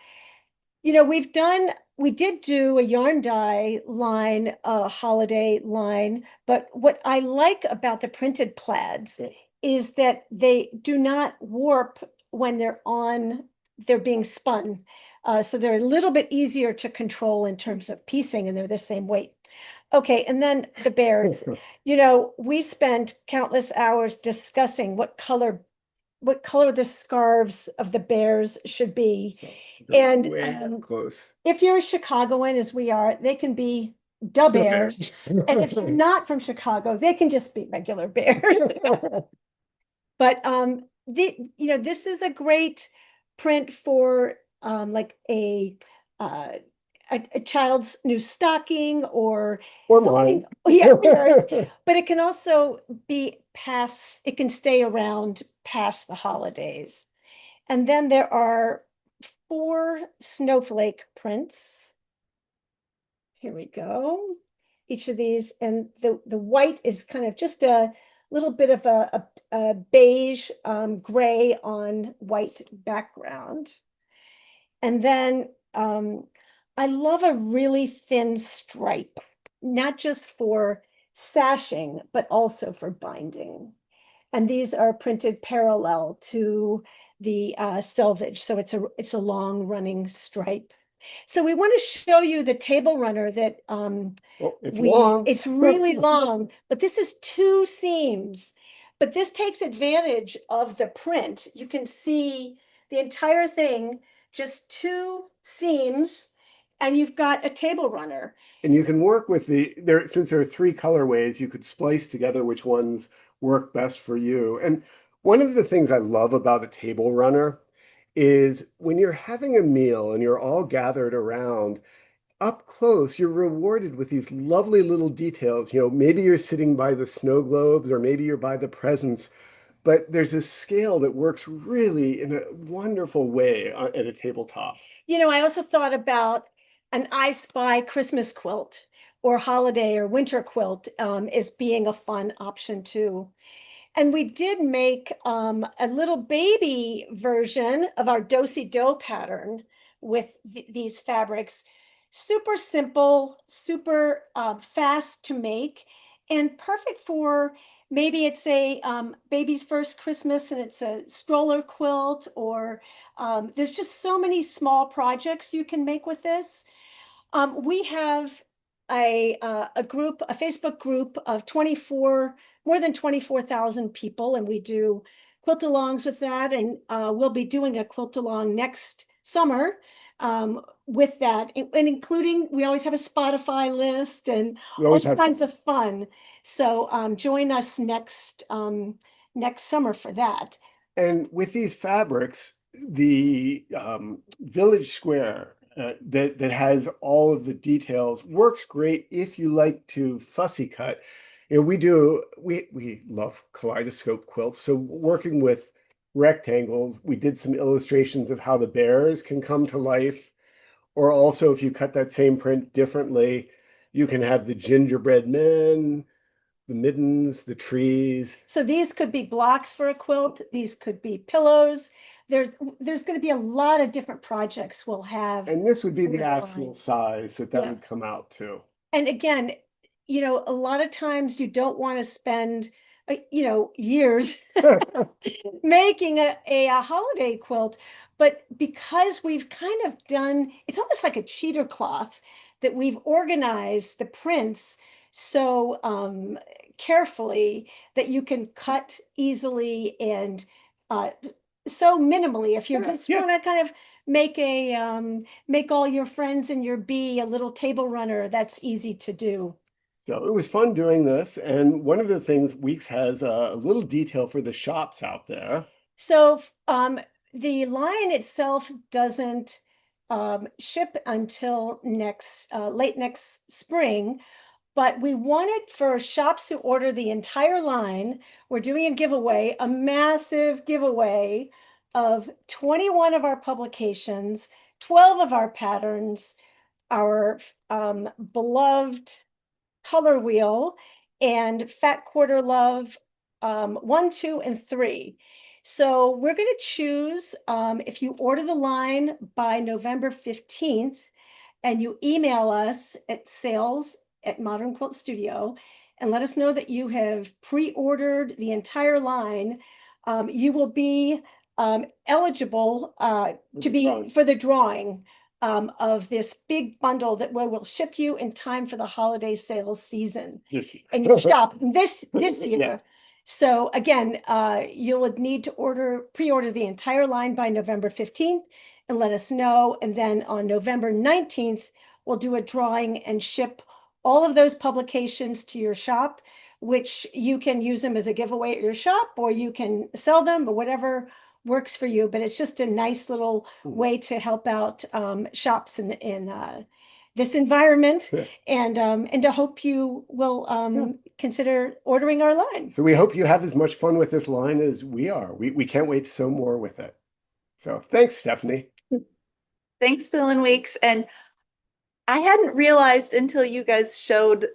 You know, we did do a yarn dye line, a holiday line, but what I like about the printed plaids is that they do not warp when they're being spun. So they're a little bit easier to control in terms of piecing, and they're the same weight. Okay, and then the bears. You know, we spent countless hours discussing what color the scarves of the bears should be. And Way close. if you're a Chicagoan, as we are, they can be da bears. And if you're not from Chicago, they can just be regular bears. But this is a great print for like a child's new stocking or Or something. mine. Yeah, yours. But it can also be it can stay around past the holidays. And then there are 4 snowflake prints. Here we go. Each of these, and the white is kind of just a little bit of a beige gray on white background. And then I love a really thin stripe, not just for sashing, but also for binding. And these are printed parallel to the selvage. So it's a long running stripe. So we want to show you the table runner that It's long. it's really long, but this is 2 seams. But this takes advantage of the print. You can see the entire thing, just 2 seams, and you've got a table runner. And you can work with since there are 3 colorways, you could splice together which ones work best for you. And one of the things I love about a table runner is when you're having a meal and you're all gathered around, up close, you're rewarded with these lovely little details. You know, maybe you're sitting by the snow globes, or maybe you're by the presents, but there's a scale that works really in a wonderful way at a tabletop. I also thought about an I Spy Christmas quilt or holiday or winter quilt as being a fun option too. And we did make a little baby version of our do-si-do pattern with these fabrics. Super simple, super fast to make, and perfect for maybe it's a baby's first Christmas and it's a stroller quilt, or there's just so many small projects you can make with this. We have a group, a Facebook group of more than 24,000 people, and we do quilt-alongs with that. And we'll be doing a quilt-along next summer with that, and including, we always have a Spotify list and We all always have kinds of fun. So join us next summer for that. And with these fabrics, the village square that has all of the details works great if you like to fussy cut. We love kaleidoscope quilts. So working with rectangles, we did some illustrations of how the bears can come to life. Or also, if you cut that same print differently, you can have the gingerbread men, the middens, the trees. So these could be blocks for a quilt. These could be pillows. There's going to be a lot of different projects we'll have. And this would be the for actual line. size that Yeah. would come out to. And again, a lot of times you don't want to spend, years making a holiday quilt, but because we've kind of done, it's almost like a cheater cloth that we've organized the prints so carefully that you can cut easily and so minimally. If you just Yeah. want to kind of make all your friends and your bee a little table runner, that's easy to do. So it was fun doing this. And one of the things Weeks has a little detail for the shops out there. So the line itself doesn't ship until late next spring, but we wanted for shops who order the entire line, we're doing a giveaway, a massive giveaway of 21 of our publications, 12 of our patterns, our beloved color wheel, and Fat Quarter Love 1, 2, and 3. So we're going to choose, if you order the line by November 15th and you email us at sales@Modern Quilt Studio and let us know that you have pre-ordered the entire line, you will be eligible for the drawing of this big bundle that we will ship you in time for the holiday sales season This year. in your shop this year. Yeah. So again, you would need to pre-order the entire line by November 15th and let us know. And then on November 19th, we'll do a drawing and ship all of those publications to your shop, which you can use them as a giveaway at your shop, or you can sell them, or whatever works for you. But it's just a nice little way to help out shops in this environment, Yeah. and to hope you will consider ordering our line. So we hope you have as much fun with this line as we are. We can't wait to sew more with it. So thanks, Stephanie. Thanks, Bill and Weeks. And I hadn't realized until you guys showed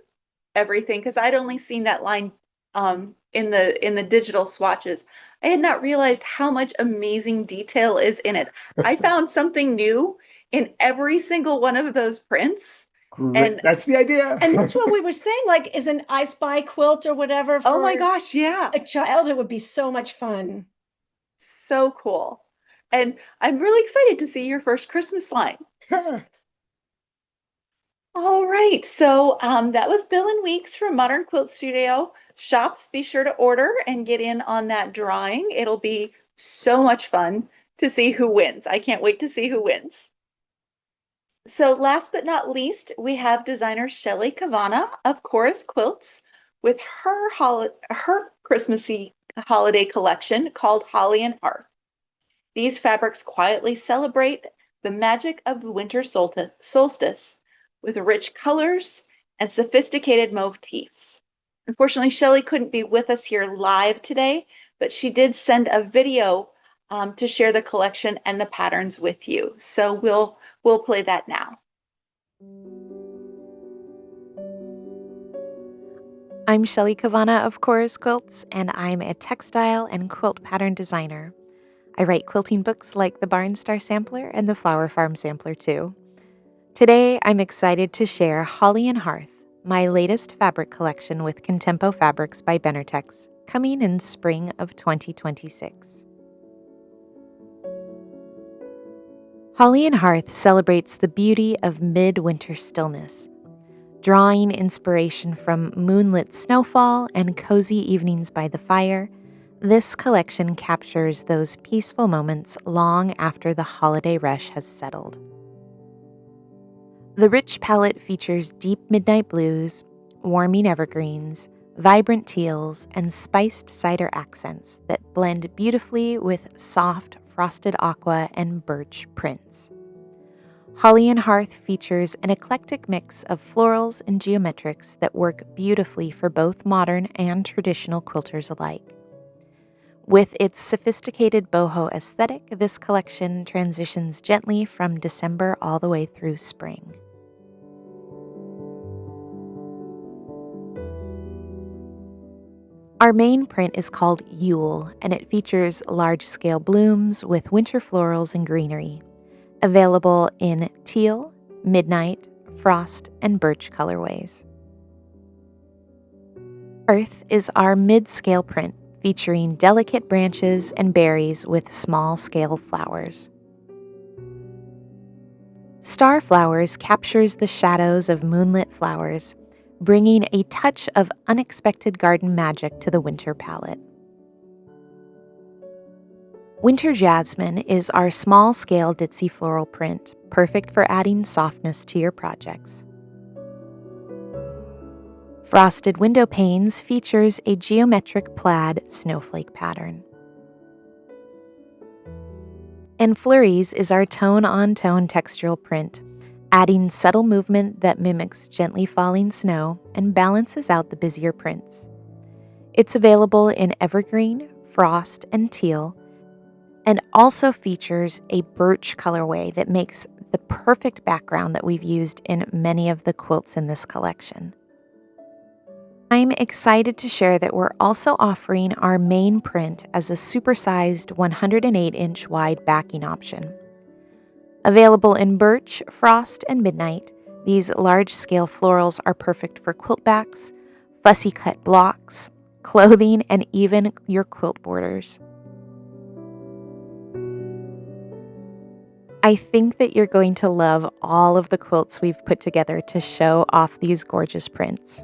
everything, because I'd only seen that line in the digital swatches. I had not realized how much amazing detail is in it. I found something new in every single one of those prints. Great. And That's the idea. And that's what we were saying, like, is an I Spy quilt or whatever for oh my gosh, yeah. a child, it would be so much fun. So cool. And I'm really excited to see your first Christmas line. All right, so that was Bill and Weeks from Modern Quilt Studio. Shops, be sure to order and get in on that drawing. It'll be so much fun to see who wins. I can't wait to see who wins. So last but not least, we have designer Shelly Kavana of Chorus Quilts with her Christmassy holiday collection called Holly and Hearth. These fabrics quietly celebrate the magic of the winter solstice with rich colors and sophisticated motifs. Unfortunately, Shelly couldn't be with us here live today, but she did send a video to share the collection and the patterns with you. So we'll play that now. I'm Shelly Kavana of Chorus Quilts, and I'm a textile and quilt pattern designer. I write quilting books like the Barnstar Sampler and the Flower Farm Sampler too. Today, I'm excited to share Holly and Hearth, my latest fabric collection with Contempo Fabrics by Benertex, coming in spring of 2026. Holly and Hearth celebrates the beauty of midwinter stillness, drawing inspiration from moonlit snowfall and cozy evenings by the fire. This collection captures those peaceful moments long after the holiday rush has settled. The rich palette features deep midnight blues, warming evergreens, vibrant teals, and spiced cider accents that blend beautifully with soft frosted aqua and birch prints. Holly and Hearth features an eclectic mix of florals and geometrics that work beautifully for both modern and traditional quilters alike. With its sophisticated boho aesthetic, this collection transitions gently from December all the way through spring. Our main print is called Yule, and it features large-scale blooms with winter florals and greenery, available in teal, midnight, frost, and birch colorways. Earth is our mid-scale print, featuring delicate branches and berries with small-scale flowers. Star Flowers captures the shadows of moonlit flowers, bringing a touch of unexpected garden magic to the winter palette. Winter Jasmine is our small-scale ditzy floral print, perfect for adding softness to your projects. Frosted Window Panes features a geometric plaid snowflake pattern. And Flurries is our tone-on-tone textural print, adding subtle movement that mimics gently falling snow and balances out the busier prints. It's available in evergreen, frost, and teal, and also features a birch colorway that makes the perfect background that we've used in many of the quilts in this collection. I'm excited to share that we're also offering our main print as a supersized 108-inch wide backing option. Available in birch, frost, and midnight, these large-scale florals are perfect for quilt backs, fussy cut blocks, clothing, and even your quilt borders. I think that you're going to love all of the quilts we've put together to show off these gorgeous prints.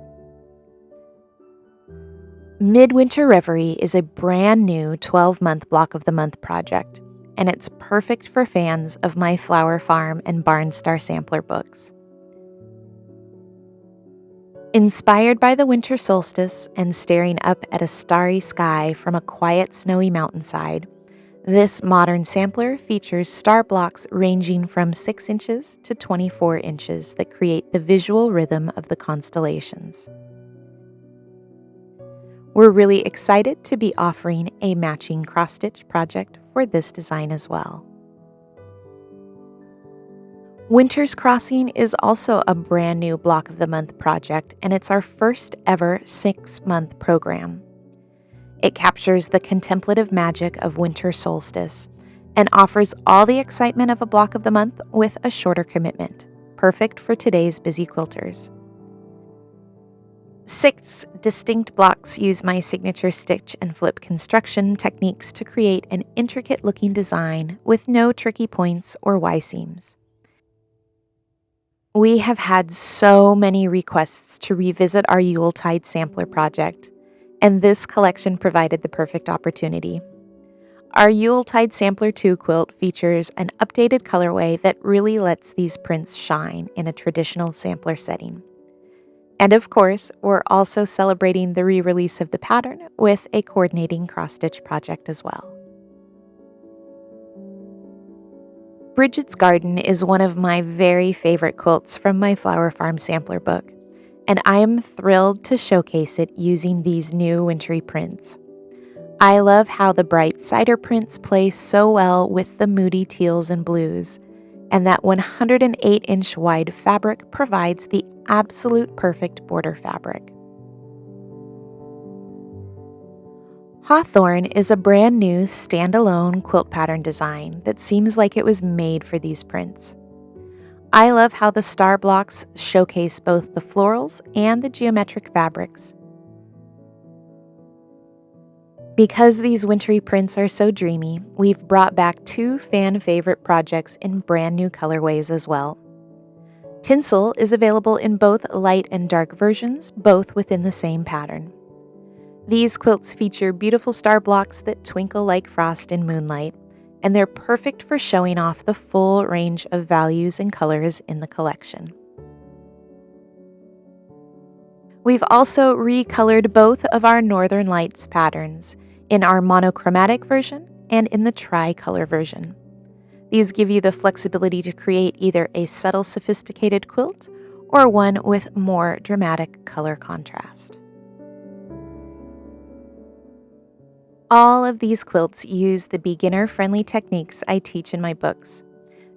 Midwinter Reverie is a brand new 12-month Block of the Month project, and it's perfect for fans of my Flower Farm and Barnstar Sampler books. Inspired by the winter solstice and staring up at a starry sky from a quiet snowy mountainside, this modern sampler features star blocks ranging from 6 inches to 24 inches that create the visual rhythm of the constellations. We're really excited to be offering a matching cross-stitch project for this design as well. Winter's Crossing is also a brand new Block of the Month project, and it's our first ever 6-month program. It captures the contemplative magic of winter solstice and offers all the excitement of a Block of the Month with a shorter commitment, perfect for today's busy quilters. 6 distinct blocks use my signature stitch and flip construction techniques to create an intricate-looking design with no tricky points or Y-seams. We have had so many requests to revisit our Yuletide Sampler project, and this collection provided the perfect opportunity. Our Yuletide Sampler 2 quilt features an updated colorway that really lets these prints shine in a traditional sampler setting. And of course, we're also celebrating the re-release of the pattern with a coordinating cross-stitch project as well. Bridget's Garden is one of my very favorite quilts from my Flower Farm Sampler book, and I am thrilled to showcase it using these new wintry prints. I love how the bright cider prints play so well with the moody teals and blues, and that 108-inch wide fabric provides the absolute perfect border fabric. Hawthorn is a brand new standalone quilt pattern design that seems like it was made for these prints. I love how the star blocks showcase both the florals and the geometric fabrics. Because these wintry prints are so dreamy, we've brought back 2 fan favorite projects in brand new colorways as well. Tinsel is available in both light and dark versions, both within the same pattern. These quilts feature beautiful star blocks that twinkle like frost in moonlight, and they're perfect for showing off the full range of values and colors in the collection. We've also recolored both of our Northern Lights patterns in our monochromatic version and in the tri-color version. These give you the flexibility to create either a subtle, sophisticated quilt or one with more dramatic color contrast. All of these quilts use the beginner-friendly techniques I teach in my books.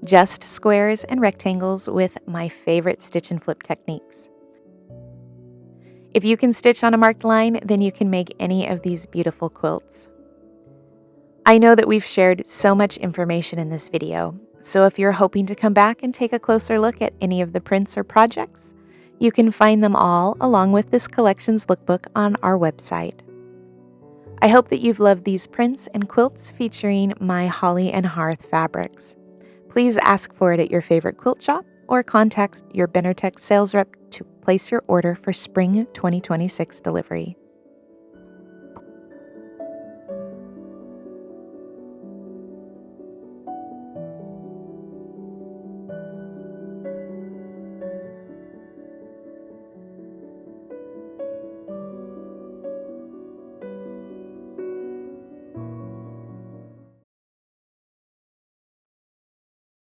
Just squares and rectangles with my favorite stitch and flip techniques. If you can stitch on a marked line, then you can make any of these beautiful quilts. I know that we've shared so much information in this video, so if you're hoping to come back and take a closer look at any of the prints or projects, you can find them all along with this collections lookbook on our website. I hope that you've loved these prints and quilts featuring my holly and hearth fabrics. Please ask for it at your favorite quilt shop or contact your Benartech sales rep to place your order for spring 2026 delivery.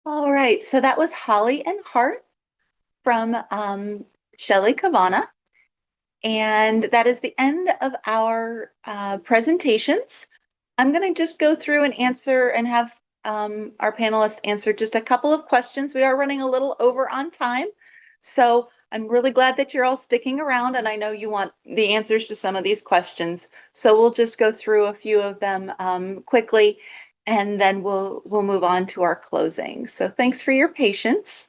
All right, so that was Holly and Heart from Shelley Kavana. And that is the end of our presentations. I'm going to just go through and answer and have our panelists answer just a couple of questions. We are running a little over on time. So I'm really glad that you're all sticking around, and I know you want the answers to some of these questions. So we'll just go through a few of them quickly, and then we'll move on to our closing. So thanks for your patience.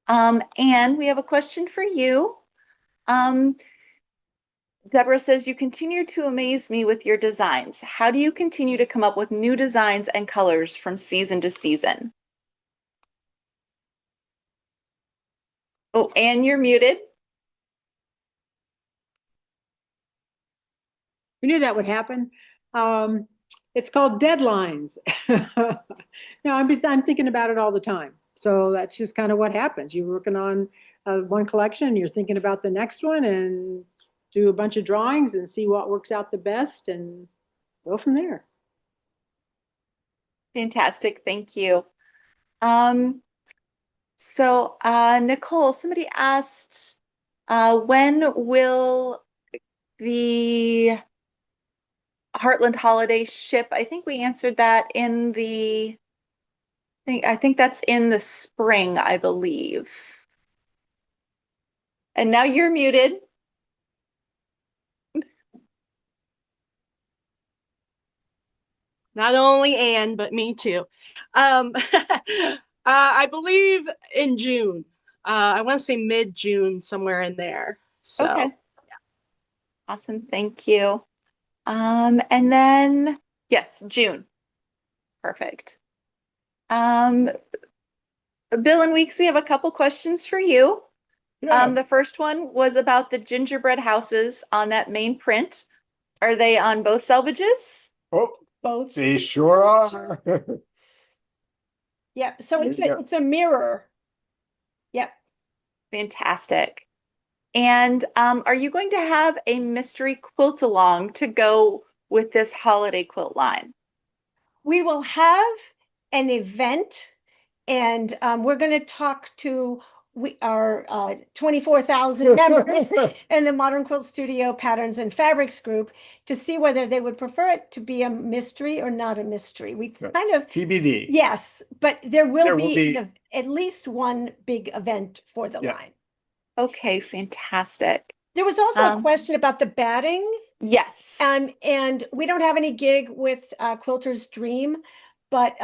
And we have a question for you. Deborah says, you continue to amaze me with your designs. How do you continue to come up with new designs and colors from season to season? Oh, and you're muted. We knew that would happen. It's called deadlines. No, I'm thinking about it all the time. So that's just kind of what happens. You're working on one collection and you're thinking about the next one and do a bunch of drawings and see what works out the best and go from there. Fantastic. Thank you. Nicole, somebody asked, when will the Heartland holiday ship? I think we answered that in I think that's in the spring, I believe. And now you're muted. Not only Anne, but me too. I believe in June. I want to say mid-June, somewhere in there. So, Okay. Yeah. Awesome. Thank you. And then, yes, June. Perfect. Bill and Weeks, we have a couple questions for you. Yeah. The first one was about the gingerbread houses on that main print. Are they on both selvages? Oh, Both. they sure are. Yep. So it's Yeah. it's a mirror. Yep. Fantastic. And are you going to have a mystery quilt along to go with this holiday quilt line? We will have an event, and we're going to talk to we are 24,000 members in the Modern Quilt Studio Patterns and Fabrics group to see whether they would prefer it to be a mystery or not a mystery. We So, kind of, TBD. yes, but there will will be be- at least one big event for the Yeah. line. Okay, fantastic. There was also a question about the batting. Yes. And we don't have any gig with Quilter's Dream, but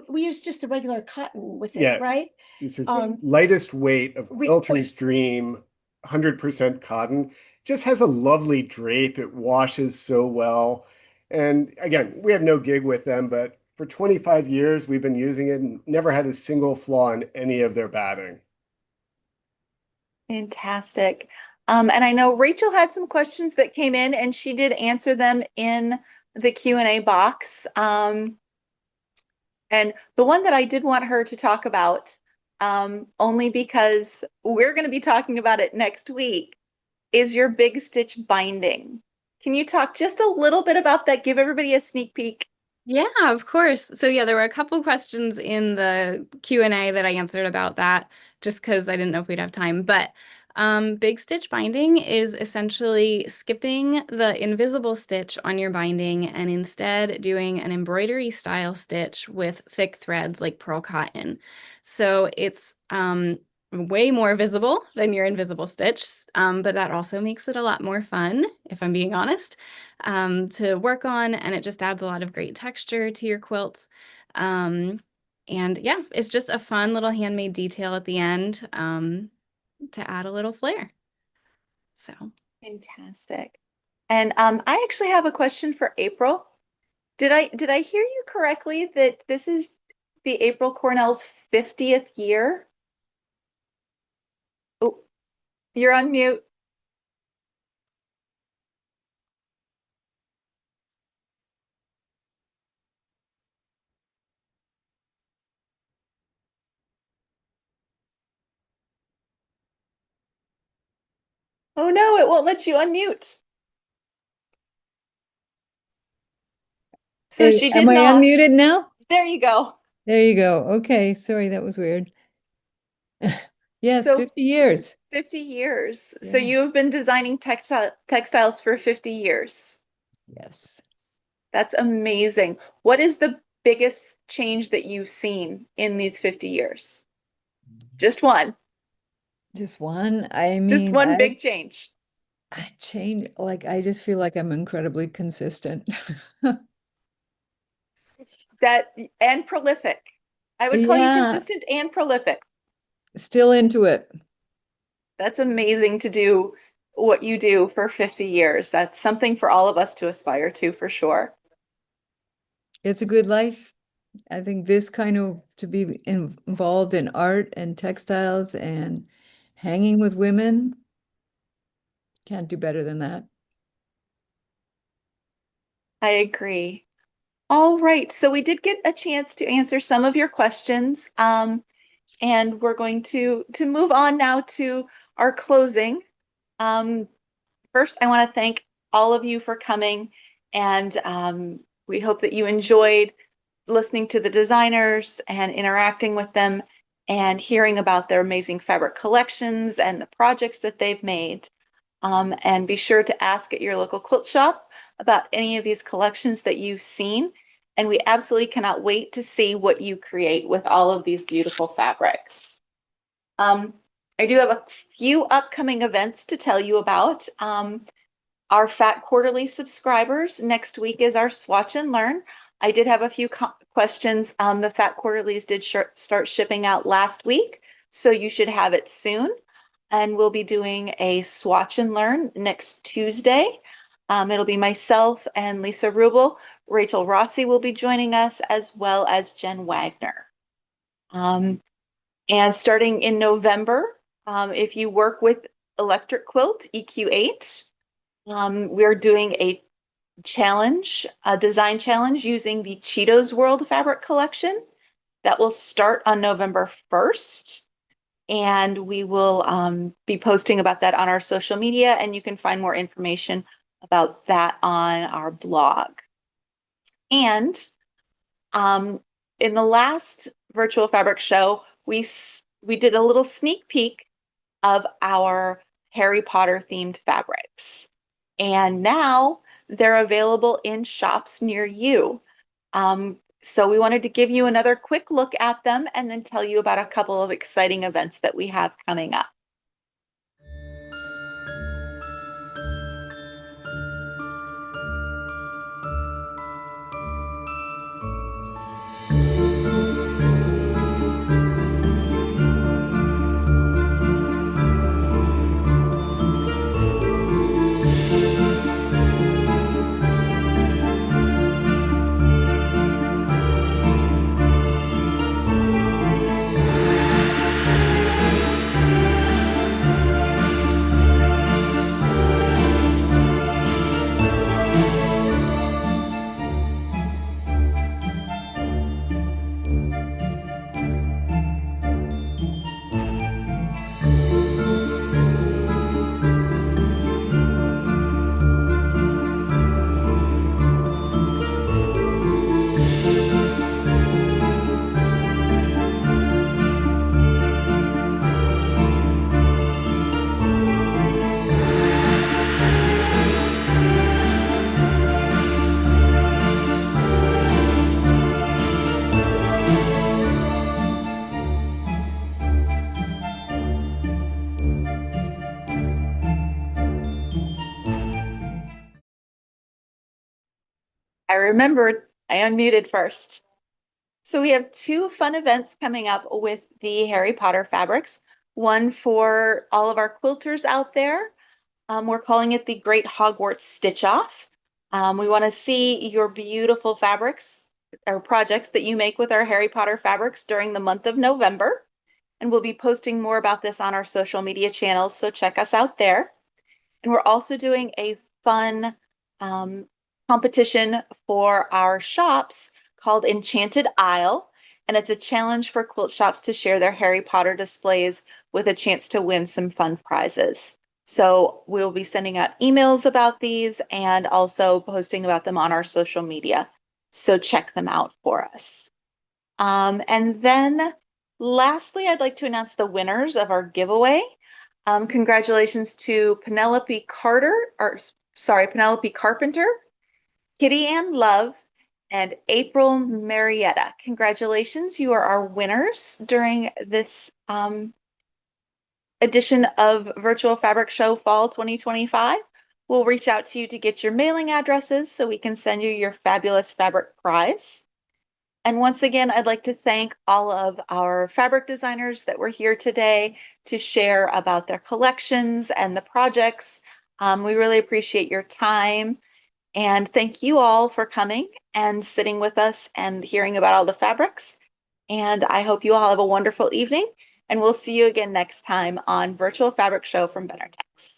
we use just the regular cotton with it, Yeah. right? This is the lightest weight of Quilter's Quilts. Dream, 100% cotton. Just has a lovely drape. It washes so well. And again, we have no gig with them, but for 25 years, we've been using it and never had a single flaw in any of their batting. Fantastic. And I know Rachel had some questions that came in and she did answer them in the Q&A box. And the one that I did want her to talk about, only because we're going to be talking about it next week, is your big stitch binding. Can you talk just a little bit about that? Give everybody a sneak peek. Yeah, of course. So yeah, there were a couple questions in the Q&A that I answered about that, just because I didn't know if we'd have time. But big stitch binding is essentially skipping the invisible stitch on your binding and instead doing an embroidery style stitch with thick threads like pearl cotton. So it's way more visible than your invisible stitch, but that also makes it a lot more fun, if I'm being honest, to work on, and it just adds a lot of great texture to your quilts. And yeah, it's just a fun little handmade detail at the end to add a little flair. So Fantastic. And I actually have a question for April. Did I hear you correctly that this is the April Cornell's 50th year? Oh, you're on mute. Oh no, it won't let you unmute. So she did Am I not. unmuted now? There you go. There you go. Okay, sorry, that was weird. Yes, So 50 years. 50 years. So Yeah. you have been designing textiles for 50 years. Yes. That's amazing. What is the biggest change that you've seen in these 50 years? Just one. Just one. I Just mean, one big change. I change, like, I just feel like I'm incredibly consistent. That and prolific. I would call you Yeah, consistent and prolific. still into it. That's amazing to do what you do for 50 years. That's something for all of us to aspire to for sure. It's a good life. I think this kind of to be involved in art and textiles and hanging with women, can't do better than that. I agree. All right, so we did get a chance to answer some of your questions, and we're going to move on now to our closing. First, I want to thank all of you for coming, and we hope that you enjoyed listening to the designers and interacting with them and hearing about their amazing fabric collections and the projects that they've made. And be sure to ask at your local quilt shop about any of these collections that you've seen. And we absolutely cannot wait to see what you create with all of these beautiful fabrics. I do have a few upcoming events to tell you about. Our Fat Quarterly subscribers, next week is our Swatch and Learn. I did have a few questions. The Fat Quarterlies did start shipping out last week, so you should have it soon. And we'll be doing a Swatch and Learn next Tuesday. It'll be myself and Lisa Rubel. Rachel Rossi will be joining us, as well as Jen Wagner. And starting in November, if you work with Electric Quilt EQ8, we're doing a challenge, a design challenge using the Cheetos World Fabric Collection. That will start on November 1st. And we will be posting about that on our social media, and you can find more information about that on our blog. And in the last virtual fabric show, we we did a little sneak peek of our Harry Potter themed fabrics. And now they're available in shops near you. So we wanted to give you another quick look at them and then tell you about a couple of exciting events that we have coming up. I remembered I unmuted first. So we have two fun events coming up with the Harry Potter fabrics. One for all of our quilters out there. We're calling it the Great Hogwarts Stitch Off. We want to see your beautiful fabrics or projects that you make with our Harry Potter fabrics during the month of November. And we'll be posting more about this on our social media channels, so check us out there. And we're also doing a fun competition for our shops called Enchanted Isle. And it's a challenge for quilt shops to share their Harry Potter displays with a chance to win some fun prizes. So we'll be sending out emails about these and also posting about them on our social media. So check them out for us. And then lastly, I'd like to announce the winners of our giveaway. Congratulations to Penelope Carpenter, Kitty Ann Love, and April Marietta. Congratulations, you are our winners during this edition of Virtual Fabric Show Fall 2025. We'll reach out to you to get your mailing addresses so we can send you your fabulous fabric prize. And once again, I'd like to thank all of our fabric designers that were here today to share about their collections and the projects. We really appreciate your time. And thank you all for coming and sitting with us and hearing about all the fabrics. And I hope you all have a wonderful evening. And we'll see you again next time on Virtual Fabric Show from BennerTex.